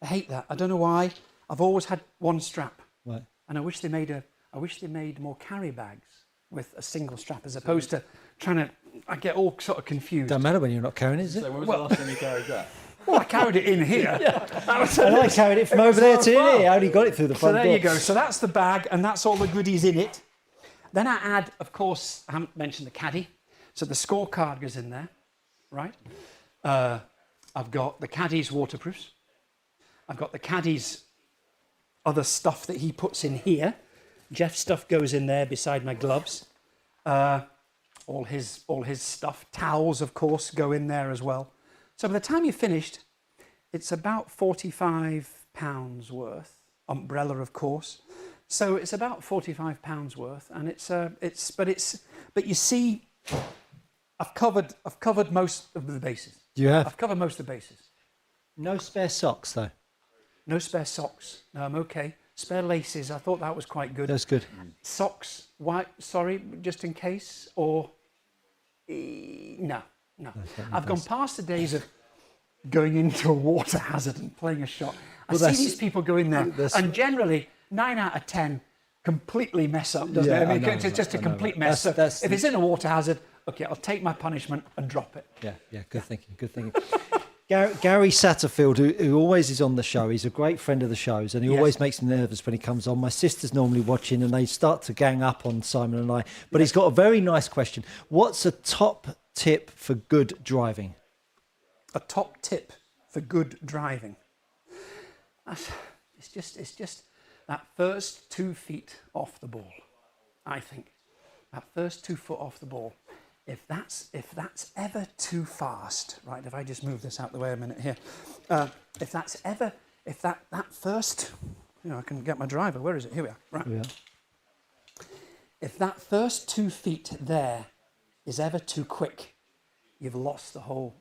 I hate that. I don't know why. I've always had one strap, Right. and I wish they made more carry bags with a single strap, as opposed to trying to. I get all sort of confused. Don't matter when you're not carrying it, is it? So when was the last time you carried that? Well, I carried it in here. And I carried it from over there to here. I only got it through the So front there door. you go. So that's the bag, and that's all the goodies in it. Then I add, of course, I haven't mentioned the caddy. So the scorecard goes in there, right? I've got the caddy's waterproofs. I've got the caddy's other stuff that he puts in here. Jeff's stuff goes in there beside my gloves. All his stuff. Towels, of course, go in there as well. So by the time you're finished, it's about £45 worth. Umbrella, of course. So it's about £45 worth, and but you see, I've covered most of the bases. You have? I've covered most of the bases. No spare socks, though. No spare socks. No, I'm okay. Spare laces. I thought that was quite good. That's good. Socks. Why? Sorry, just in case. Or no. I've gone past the days of going into a water hazard and playing a shot. I see these people go in there, and generally 9 out of 10 completely mess up, doesn't it? I mean, it's just a complete mess. So if it's in a water hazard, okay, I'll take my punishment and drop it. Yeah, good thinking. Gary Satterfield, who always is on the show, he's a great friend of the shows, and he always makes me nervous when he comes on. My sister's normally watching, and they start to gang up on Simon and I. But he's got a very nice question. What's a top tip for good driving? A top tip for good driving. It's just that first 2 feet off the ball. I think that first 2 foot off the ball. If that's ever too fast, right? If I just move this out the way a minute here, if that first, I can get my driver. Where is it? Here we are. Right. Yeah. If that first 2 feet there is ever too quick, you've lost the whole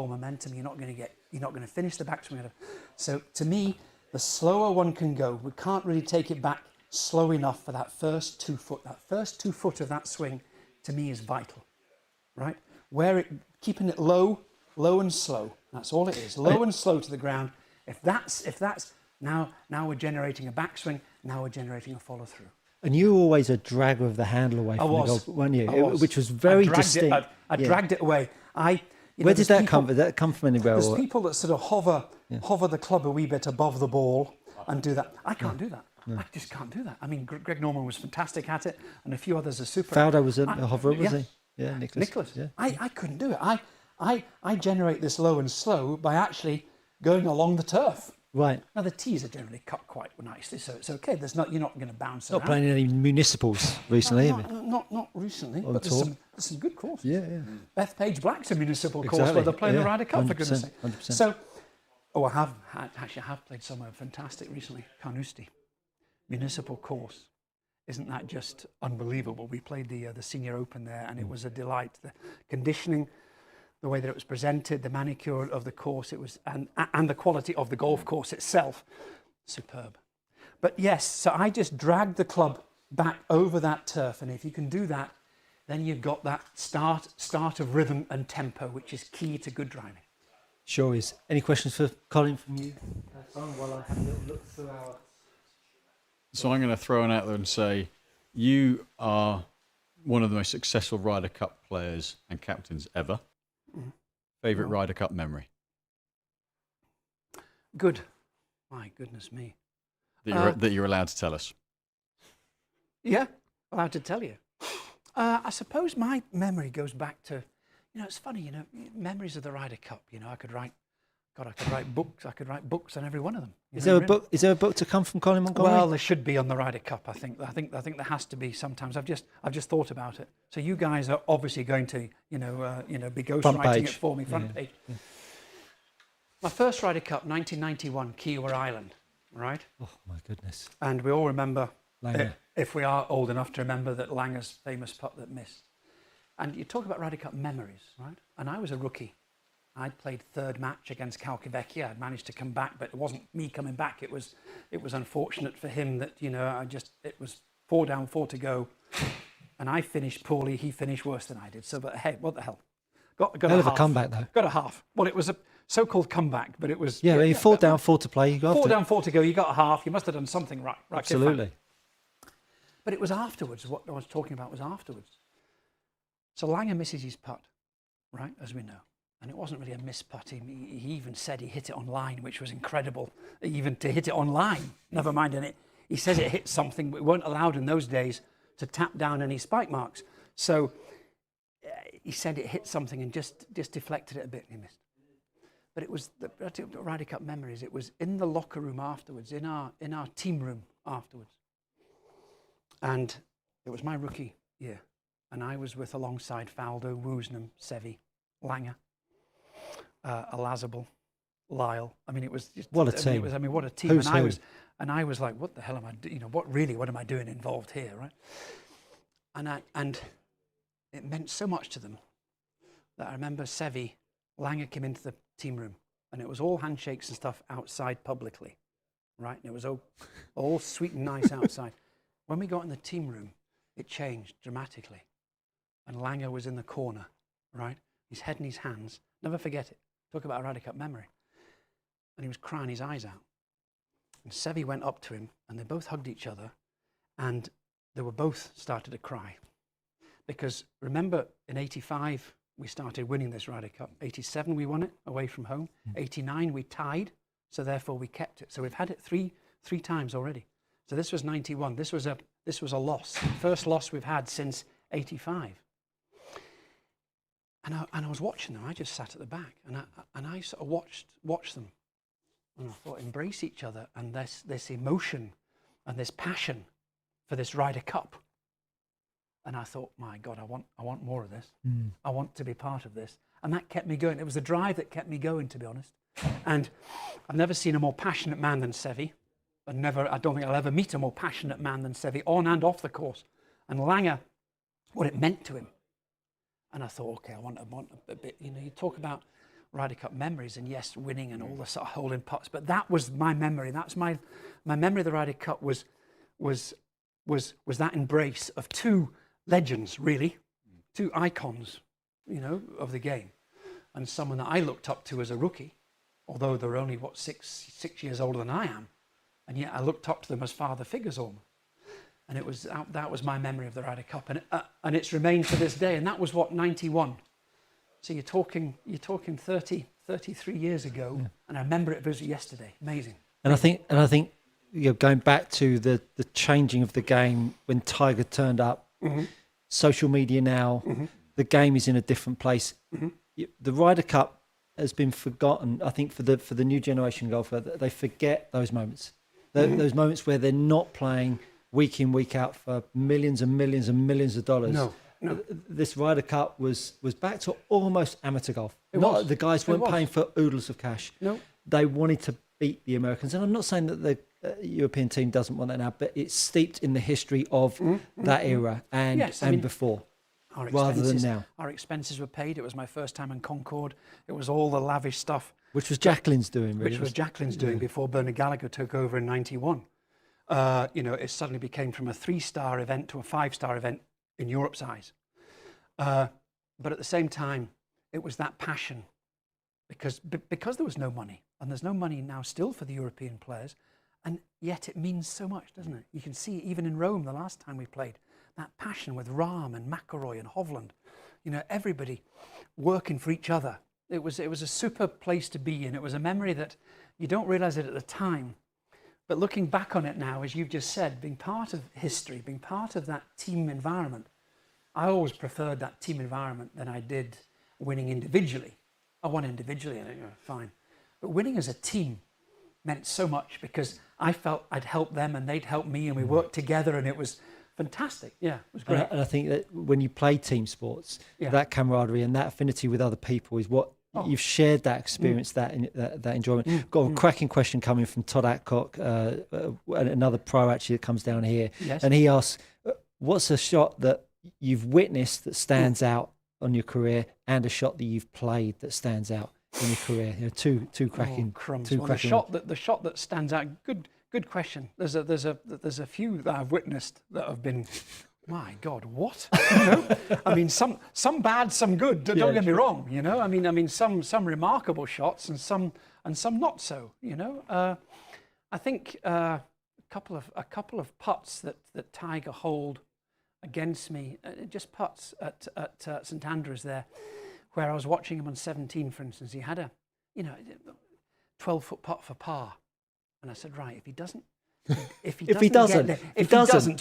momentum. You're not going to finish the backswing. So to me, the slower one can go. We can't really take it back slow enough for that first 2 foot. That first 2 foot of that swing, to me, is vital. Right? Keeping it low and slow. That's all it is. Low and slow to the ground. If that's now we're generating a backswing. Now we're generating a follow through. And you were always a dragger of the handle away from the goal, weren't you? Which was very distinct. I dragged it away. Where did that come from? Did that come from anywhere? There's people that sort of hover the club a wee bit above the ball and do that. I can't do that. I just can't do that. I mean, Greg Norman was fantastic at it, and a few others are super. Fowler was a hoverer, was he? Yeah, Nicholas. Yeah. I couldn't do it. I generate this low and slow by actually going along the turf. Right. Now the tees are generally cut quite nicely, so it's okay. You're not going to bounce Not around. playing any municipals recently, have you? Not recently, On but tour? there's some good courses. Yeah. Beth Page Black's a municipal course Exactly. where they're playing the Yeah, Ryder Cup, for 100%, goodness sake. 100%. So, I have played somewhere fantastic recently, Carnoustie, municipal course. Isn't that just unbelievable? We played the Senior Open there, and it was a delight. The conditioning, the way that it was presented, the manicure of the course, it was, and the quality of the golf course itself, superb. But yes, so I just dragged the club back over that turf, and if you can do that, then you've got that start of rhythm and tempo, which is key to good driving. Sure is. Any questions for Colin from you? While I have a little look through our... So I'm going to throw one out there and say, you are one of the most successful Ryder Cup players and captains ever. Favourite Ryder Cup memory? Good. My goodness me. That you're allowed to tell us. Yeah, allowed to tell you. I suppose my memory goes back to, it's funny, memories of the Ryder Cup. I could write books. I could write books on every one of them. Is there a book to come from Colin Montgomerie? Well, there should be on the Ryder Cup. I think there has to be sometimes. I've just thought about it. So you guys are obviously going to, be ghostwriting it for me, front page. Yeah. My first Ryder Cup, 1991, Kiowa Island, right? Oh my goodness! And we all remember, Langer. if we are old enough to remember, that Langer's famous putt that missed. And you talk about Ryder Cup memories, right? And I was a rookie. I'd played third match against Calcavecchia. I'd managed to come back, but it wasn't me coming back. It was unfortunate for him that, it was 4 down, 4 to go. And I finished poorly. He finished worse than I did. So, but hey, what the hell? Got Hell a of a half. comeback, though. Got a half. Well, it was a so-called comeback, but it was... Yeah, 4 down, 4 to play. You got 4 down, 4 to go. You got a half. You must have done something right. Absolutely. But it was afterwards. What I was talking about was afterwards. So Langer misses his putt, right, as we know. And it wasn't really a missed putt. He even said he hit it on line, which was incredible. Even to hit it on line, never mind in it. He says it hit something, but we weren't allowed in those days to tap down any spike marks. So he said it hit something and just deflected it a bit and he missed. But it was the Ryder Cup memories. It was in the locker room afterwards, in our team room afterwards. And it was my rookie year. And I was alongside Faldo, Woosnam, Seve, Langer, Olazabal, Lyle. I mean, it was just... What a team. What a team. And I was like, what the hell am I doing? What am I doing involved here, right? And it meant so much to them that I remember Seve, Langer came into the team room and it was all handshakes and stuff outside publicly, right? And it was all sweet and nice outside. When we got in the team room, it changed dramatically. And Langer was in the corner, right? His head in his hands. Never forget it. Talk about a Ryder Cup memory. And he was crying his eyes out. And Seve went up to him and they both hugged each other and they were both started to cry. Because remember, in 85, we started winning this Ryder Cup. 87, we won it away from home. 89, we tied, so therefore we kept it. So we've had it three times already. So this was 91. This was a loss. First loss we've had since 85. And I was watching them. I just sat at the back and I sort of watched them. And I thought, embrace each other and this emotion and this passion for this Ryder Cup. And I thought, my God, I want more of this. I want to be part of this. And that kept me going. It was the drive that kept me going, to be honest. And I've never seen a more passionate man than Seve. I don't think I'll ever meet a more passionate man than Seve, on and off the course. And Langer, what it meant to him. And I thought, okay, I want a bit, you talk about Ryder Cup memories and yes, winning and all the sort of holding putts, but that was my memory. That's my memory of the Ryder Cup was that embrace of two legends, really, two icons, of the game, and someone that I looked up to as a rookie, although they're only, 6 years older than I am, and yet I looked up to them as father figures almost. And that was my memory of the Ryder Cup, and it's remained to this day. And that was 91. So you're talking 33 years ago, and I remember it was yesterday. Amazing. And I think going back to the changing of the game when Tiger turned up, social media now, the game is in a different place. The Ryder Cup has been forgotten. I think for the new generation golfer, they forget those moments. Those moments where they're not playing week in, week out for millions and millions and millions of dollars. No. This Ryder Cup was back to almost amateur golf. The guys weren't paying for oodles of cash. No. They wanted to beat the Americans. And I'm not saying that the European team doesn't want that now, but it's steeped in the history of that era and before, rather than now. Our expenses were paid. It was my first time in Concord. It was all the lavish stuff. Which was Jacqueline's doing, really. Which was Jacqueline's doing before Bernard Gallagher took over in 91. It suddenly became from a 3-star event to a 5-star event in Europe's eyes. But at the same time, it was that passion because there was no money, and there's no money now still for the European players, and yet it means so much, doesn't it? You can see even in Rome the last time we played, that passion with Rahm and McIlroy and Hovland, everybody working for each other. It was a super place to be in. It was a memory that you don't realize it at the time, but looking back on it now, as you've just said, being part of history, being part of that team environment, I always preferred that team environment than I did winning individually. I won individually, and fine. But winning as a team meant so much because I felt I'd help them and they'd help me, and we worked together, and it was fantastic. Yeah, it was great. And I think that when you play team sports, that camaraderie and that affinity with other people is what you've shared, that experience, that enjoyment. Got a cracking question coming from Todd Adcock, another pro actually that comes down here. Yes. And he asks, what's a shot that you've witnessed that stands out on your career, and a shot that you've played that stands out in your career? Two cracking. Crumbs. Two Well, cracking. the shot that stands out. Good question. There's a few that I've witnessed that have been, my God, what? I mean, some bad, some good. Don't get me wrong. I mean, some remarkable shots and some not so. I think a couple of putts that Tiger holed against me, just putts at St Andrews there, where I was watching him on 17, for instance. He had a 12-foot putt for par, and I said, right, if he doesn't,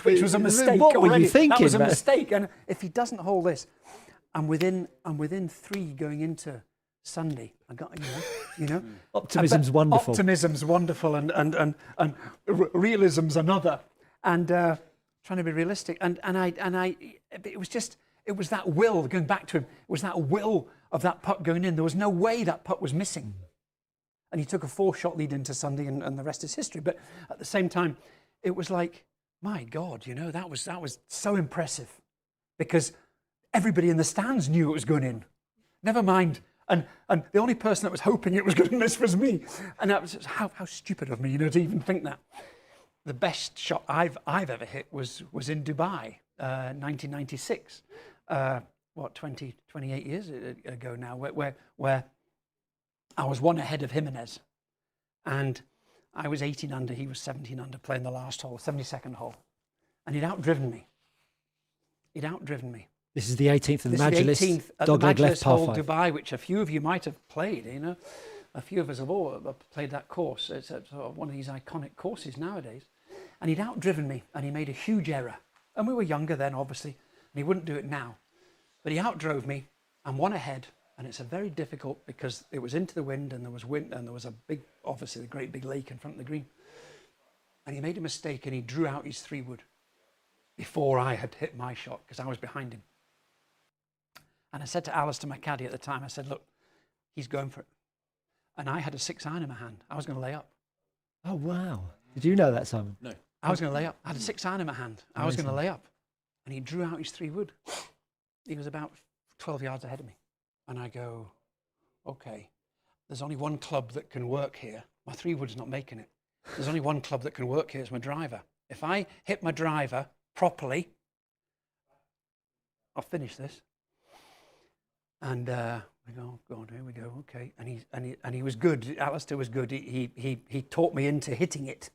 which was a mistake. What were you thinking? That was a mistake. And if he doesn't hold this, I'm within 3 going into Sunday. I got Optimism's wonderful. Optimism's wonderful, and realism's another. And trying to be realistic, and it was that will, going back to him, it was that will of that putt going in. There was no way that putt was missing. And he took a 4-shot lead into Sunday, and the rest is history. But at the same time, it was like, my God, that was so impressive, because everybody in the stands knew it was going in. Never mind. And the only person that was hoping it was going to miss was me. And that was how stupid of me, to even think that. The best shot I've ever hit was in Dubai, 1996. 28 years ago now, where I was 1 ahead of Jimenez, and I was 18 under, he was 17 under, playing the last hole, 72nd hole, and he'd outdriven me. This is the 18th of the This is the Majlis, 18th at the dogleg left Majlis par hole, 5. Dubai, which a few of you might have played. A few of us have all played that course. It's sort of one of these iconic courses nowadays. And he'd outdriven me, and he made a huge error. And we were younger then, obviously, and he wouldn't do it now. But he outdrove me. I'm 1 ahead, and it's a very difficult, because it was into the wind, and there was wind, and there was obviously a great big lake in front of the green. And he made a mistake, and he drew out his 3-wood before I had hit my shot, because I was behind him. And I said to Alistair, my caddy at the time, I said, look, he's going for it. And I had a 6-iron in my hand. I was going to lay up. Oh, wow. Did you know that, Simon? No. I was going to lay up. I had a 6-iron in my hand. I was going to lay up. And he drew out his 3-wood. He was about 12 yards ahead of me. And I go, okay, there's only one club that can work here. My 3-wood's not making it. There's only one club that can work here. It's my driver. If I hit my driver properly, I'll finish this. And we go, go on, here we go, okay. And he was good. Alistair was good. He taught me into hitting it,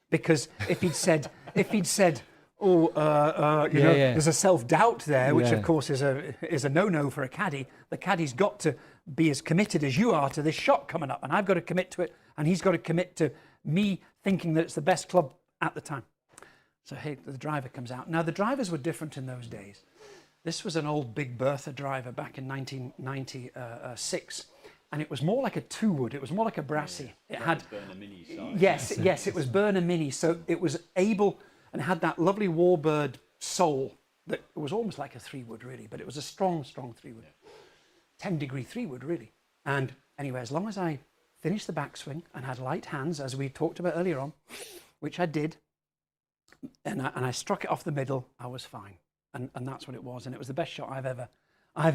because if he'd said, you know, there's a self-doubt there, which Yeah. of course is a no-no for a caddy. The caddy's got to be as committed as you are to this shot coming up, and I've got to commit to it, and he's got to commit to me thinking that it's the best club at the time. So hey, the driver comes out. Now the drivers were different in those days. This was an old Big Bertha driver back in 1996, and it was more like a 2-wood. It was more like a brassy. It had Burner Mini size. yes, it was Burner Mini. So it was able and had that lovely warbird sole that it was almost like a 3-wood really, but it was a strong 3-wood, 10-degree 3-wood really. And anyway, as long as I finished the backswing and had light hands, as we talked about earlier on, which I did, and I struck it off the middle, I was fine. And that's what it was. And it was the best shot I've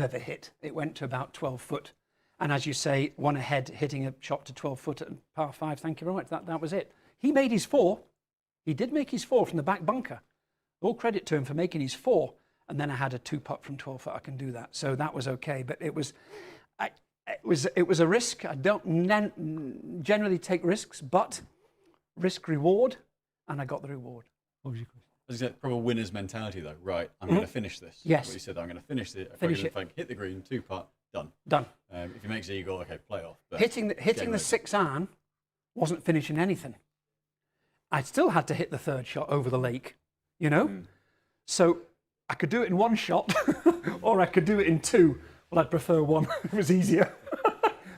ever hit. It went to about 12 foot. And as you say, one ahead, hitting a shot to 12 foot at par 5. Thank you very much. That was it. He made his 4. He did make his 4 from the back bunker. All credit to him for making his 4. And then I had a 2-putt from 12 foot. I can do that. So that was okay. But it was a risk. I don't generally take risks, but risk reward, and I got the reward. What was your question? Is that probably a winner's mentality though? Right, I'm going to finish this. Yes. What you said, I'm going to finish it. Finish If I hit the green, 2-putt, done. Done. If he makes eagle, okay, play off. But Hitting the 6-iron wasn't finishing anything. I still had to hit the 3rd shot over the lake, you know? So I could do it in 1 shot or I could do it in 2. Well, I'd prefer 1. It was easier.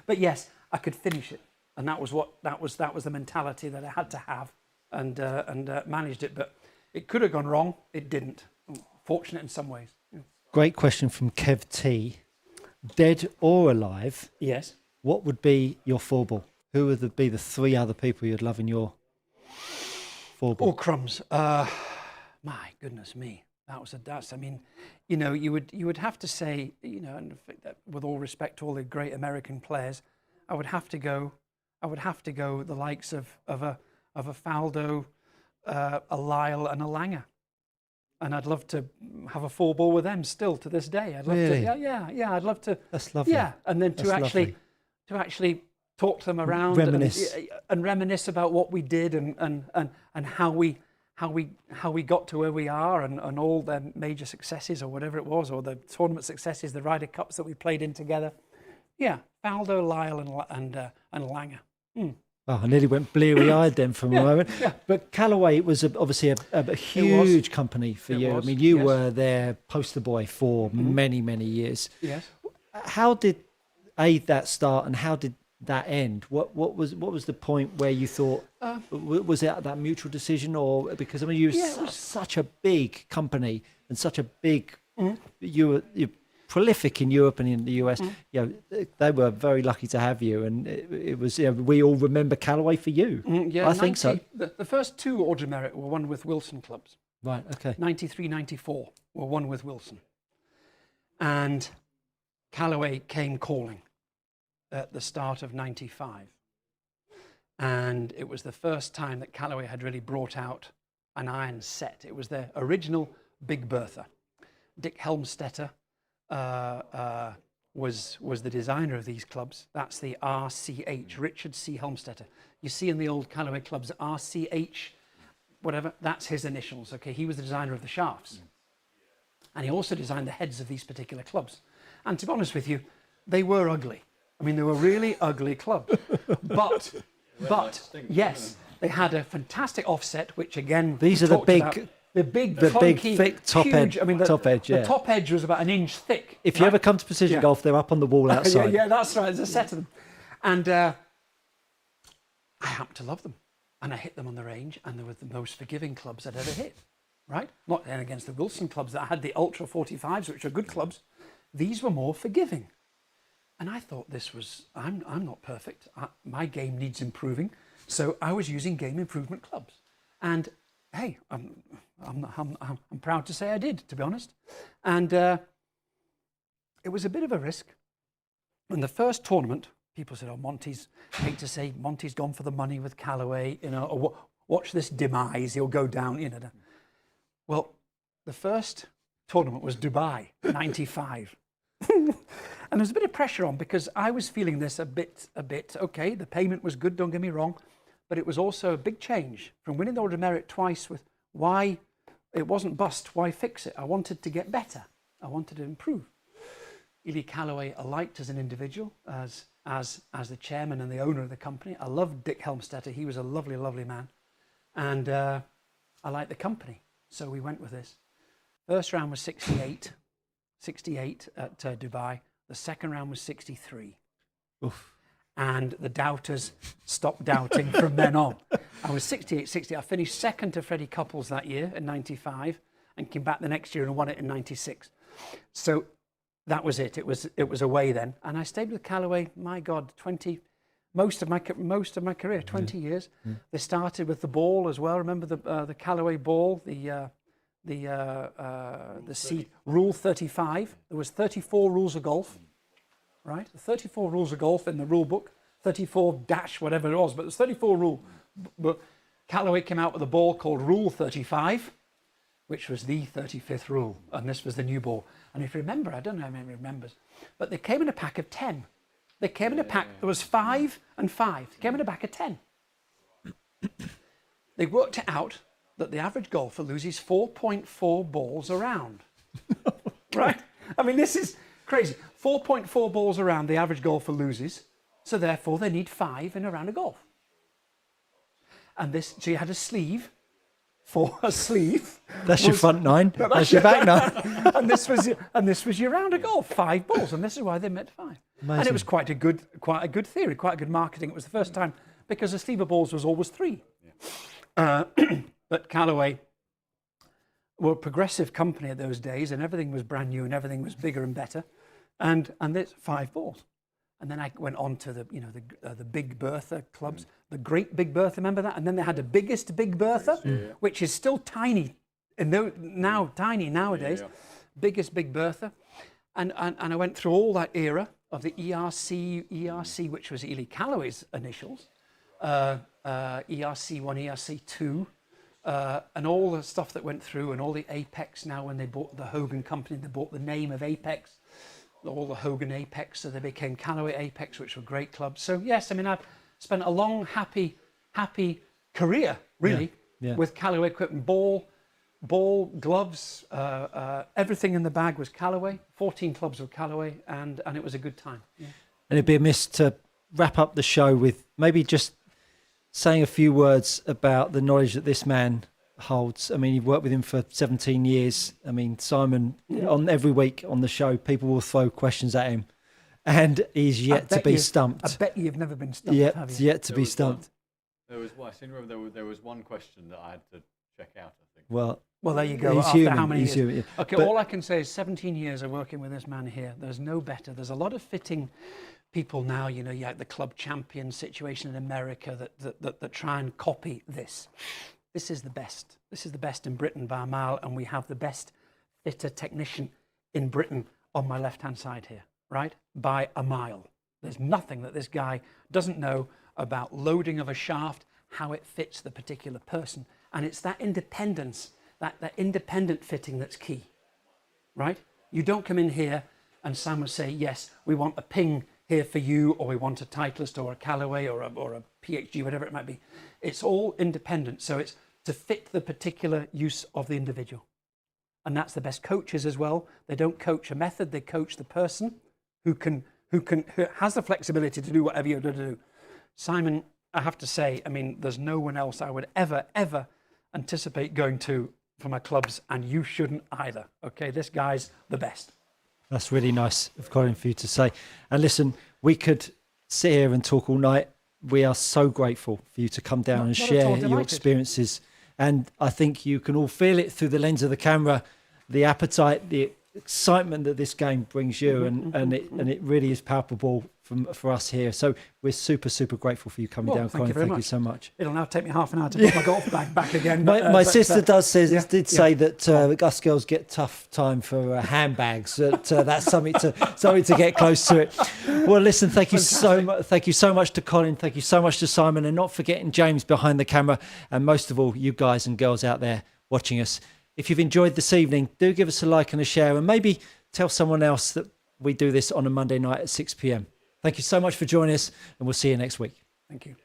But yes, I could finish it. And that was the mentality that I had to have and managed it. But it could have gone wrong. It didn't. Fortunate in some ways. Great question from Kev T. Dead or alive, Yes. what would be your 4-ball? Who would be the 3 other people you'd love in your 4-ball? Oh, crumbs. My goodness me. I mean, you know, you would have to say, you know, and with all respect to all the great American players, I would have to go the likes of a Faldo, a Lyle and a Langer. And I'd love to have a 4-ball with them still to this day. I'd love Really? to, yeah. I'd love to. That's lovely. Yeah, and then That's lovely. to actually talk to them around Reminisce. and reminisce about what we did and how we got to where we are and all the major successes or whatever it was, or the tournament successes, the Ryder Cups that we played in together. Yeah, Faldo, Lyle and Langer. Oh, I nearly went bleary-eyed then for a moment. Yeah. But Callaway was obviously a huge company for you. was, I mean, you yes. were their poster boy for many, many years. Yes. How did that start and how did that end? What was the point where you thought, was it that mutual decision, or because I mean, you were such a big company and such a big, you're prolific in Europe and in the US. You know, they were very lucky to have you, and it was. You know, we all remember Callaway for you. Yeah, I think so. The first 2 Orders of Merit were won with Wilson clubs. Right. Okay. 93, 94 were won with Wilson, and Callaway came calling at the start of 95, and it was the first time that Callaway had really brought out an iron set. It was their original Big Bertha. Dick Helmstetter was the designer of these clubs. That's the RCH, Richard C. Helmstetter. You see in the old Callaway clubs, RCH, whatever, that's his initials. Okay, he was the designer of the shafts. And he also designed the heads of these particular clubs. And to be honest with you, they were ugly. I mean, they were really ugly clubs. But yes, they had a fantastic offset, which again, these are the big, clunky, thick top huge, edge. I mean, top edge. Yeah. The top edge was about 1 inch thick. If you ever come to Precision Golf, they're up on the wall outside. yeah, that's right. There's a set of them, and I happened to love them, and I hit them on the range, and they were the most forgiving clubs I'd ever hit. Right? Not then against the Wilson clubs that had the Ultra 45s, which are good clubs. These were more forgiving. And I thought this was, I'm not perfect. My game needs improving. So I was using game improvement clubs. And hey, I'm proud to say I did, to be honest. And it was a bit of a risk. In the first tournament, people said, oh, Monty's, I hate to say, Monty's gone for the money with Callaway, you know, or watch this demise, he'll go down, you know. Well, the first tournament was Dubai, 95. And there was a bit of pressure on because I was feeling this a bit, okay, the payment was good, don't get me wrong, but it was also a big change from winning the Order of Merit twice with why it wasn't bust, why fix it? I wanted to get better. I wanted to improve. Ely Callaway, I liked as an individual, as the chairman and the owner of the company. I loved Dick Helmstetter. He was a lovely, lovely man. And I liked the company. So we went with this. First round was 68 at Dubai. The second round was 63. Oof. And the doubters stopped doubting from then on. I was 68, 60. I finished second to Freddie Couples that year in 95 and came back the next year and won it in 96. So that was it. It was away then. And I stayed with Callaway, my God, most of my career, 20 years. Mm. They started with the ball as well. Remember the Callaway ball, the seed, Rule 35. There was 34 rules of golf. Right, 34 rules of golf in the rule book, 34 dash whatever it was, but there's 34 rule. But Callaway came out with a ball called Rule 35, which was the 35th rule, and this was the new ball. And if you remember, I don't know how many remembers, but they came in a pack of 10. They came in a pack. There was 5 and 5. They came in a pack of 10. They worked it out that the average golfer loses 4.4 balls around. Right? I mean, this is crazy. 4.4 balls around the average golfer loses, so therefore they need 5 in a round of golf. And this, so you had a sleeve for a sleeve. That's your front 9. That's your back 9. and this was your round of golf, 5 balls, and this is why they met 5. Amazing. And it was quite a good theory, quite a good marketing. It was the first time because a sleeve of balls was always 3. Yeah. But Callaway were a progressive company at those days, and everything was brand new and everything was bigger and better. And there's 5 balls. And then I went on to the Big Bertha clubs, the Great Big Bertha, remember that? And then they had the biggest Big Bertha, which is still tiny, tiny nowadays, biggest Big Bertha. And I went through all that era of the ERC, which was Ely Callaway's initials, ERC1, ERC2, and all the stuff that went through, and all the Apex now when they bought the Hogan company, they bought the name of Apex. All the Hogan Apex, so they became Callaway Apex, which were great clubs. So yes, I mean, I've spent a long, happy career, really, with Callaway equipment. Ball, gloves, everything in the bag was Callaway. 14 clubs were Callaway, and it was a good time. Yeah. And it'd be amiss to wrap up the show with maybe just saying a few words about the knowledge that this man holds. I mean, you've worked with him for 17 years. I mean, Simon, on every week on the show, people will throw questions at him, and he's yet to be stumped. I bet you've never been stumped, have you? Yet to be stumped. There was, I seem to remember there was one question that I had to check out, I think. Well, there you go. He's after human. How many years? Human, yeah. Okay, but all I can say is 17 years of working with this man here. There's no better. There's a lot of fitting people now, you have the club champion situation in America that try and copy this. This is the best. This is the best in Britain by a mile, and we have the best fitter technician in Britain on my left-hand side here, right? By a mile. There's nothing that this guy doesn't know about loading of a shaft, how it fits the particular person. And it's that independence, that independent fitting that's key, right? You don't come in here and Sam will say, yes, we want a Ping here for you, or we want a Titleist or a Callaway or a PHG, whatever it might be. It's all independent. So it's to fit the particular use of the individual. And that's the best coaches as well. They don't coach a method, they coach the person who has the flexibility to do whatever you're going to do. Simon, I have to say, I mean, there's no one else I would ever anticipate going to for my clubs, and you shouldn't either. Okay, this guy's the best. That's really nice of Colin for you to say. And listen, we could sit here and talk all night. We are so grateful for you to come down and share your experiences. And I think you can all feel it through the lens of the camera, the appetite, the excitement that this game brings you, and it really is palpable for us here. So we're super grateful for you coming down, Colin. Thank you so much. It'll now take me half an hour to put my golf bag back again. My sister did say that us girls get tough time for handbags. That's something to get close to it. Well, listen, thank you so much. Thank you so much to Colin. Thank you so much to Simon, and not forgetting James behind the camera, and most of all, you guys and girls out there watching us. If you've enjoyed this evening, do give us a like and a share, and maybe tell someone else that we do this on a Monday night at 6 p.m. Thank you so much for joining us, and we'll see you next week. Thank you.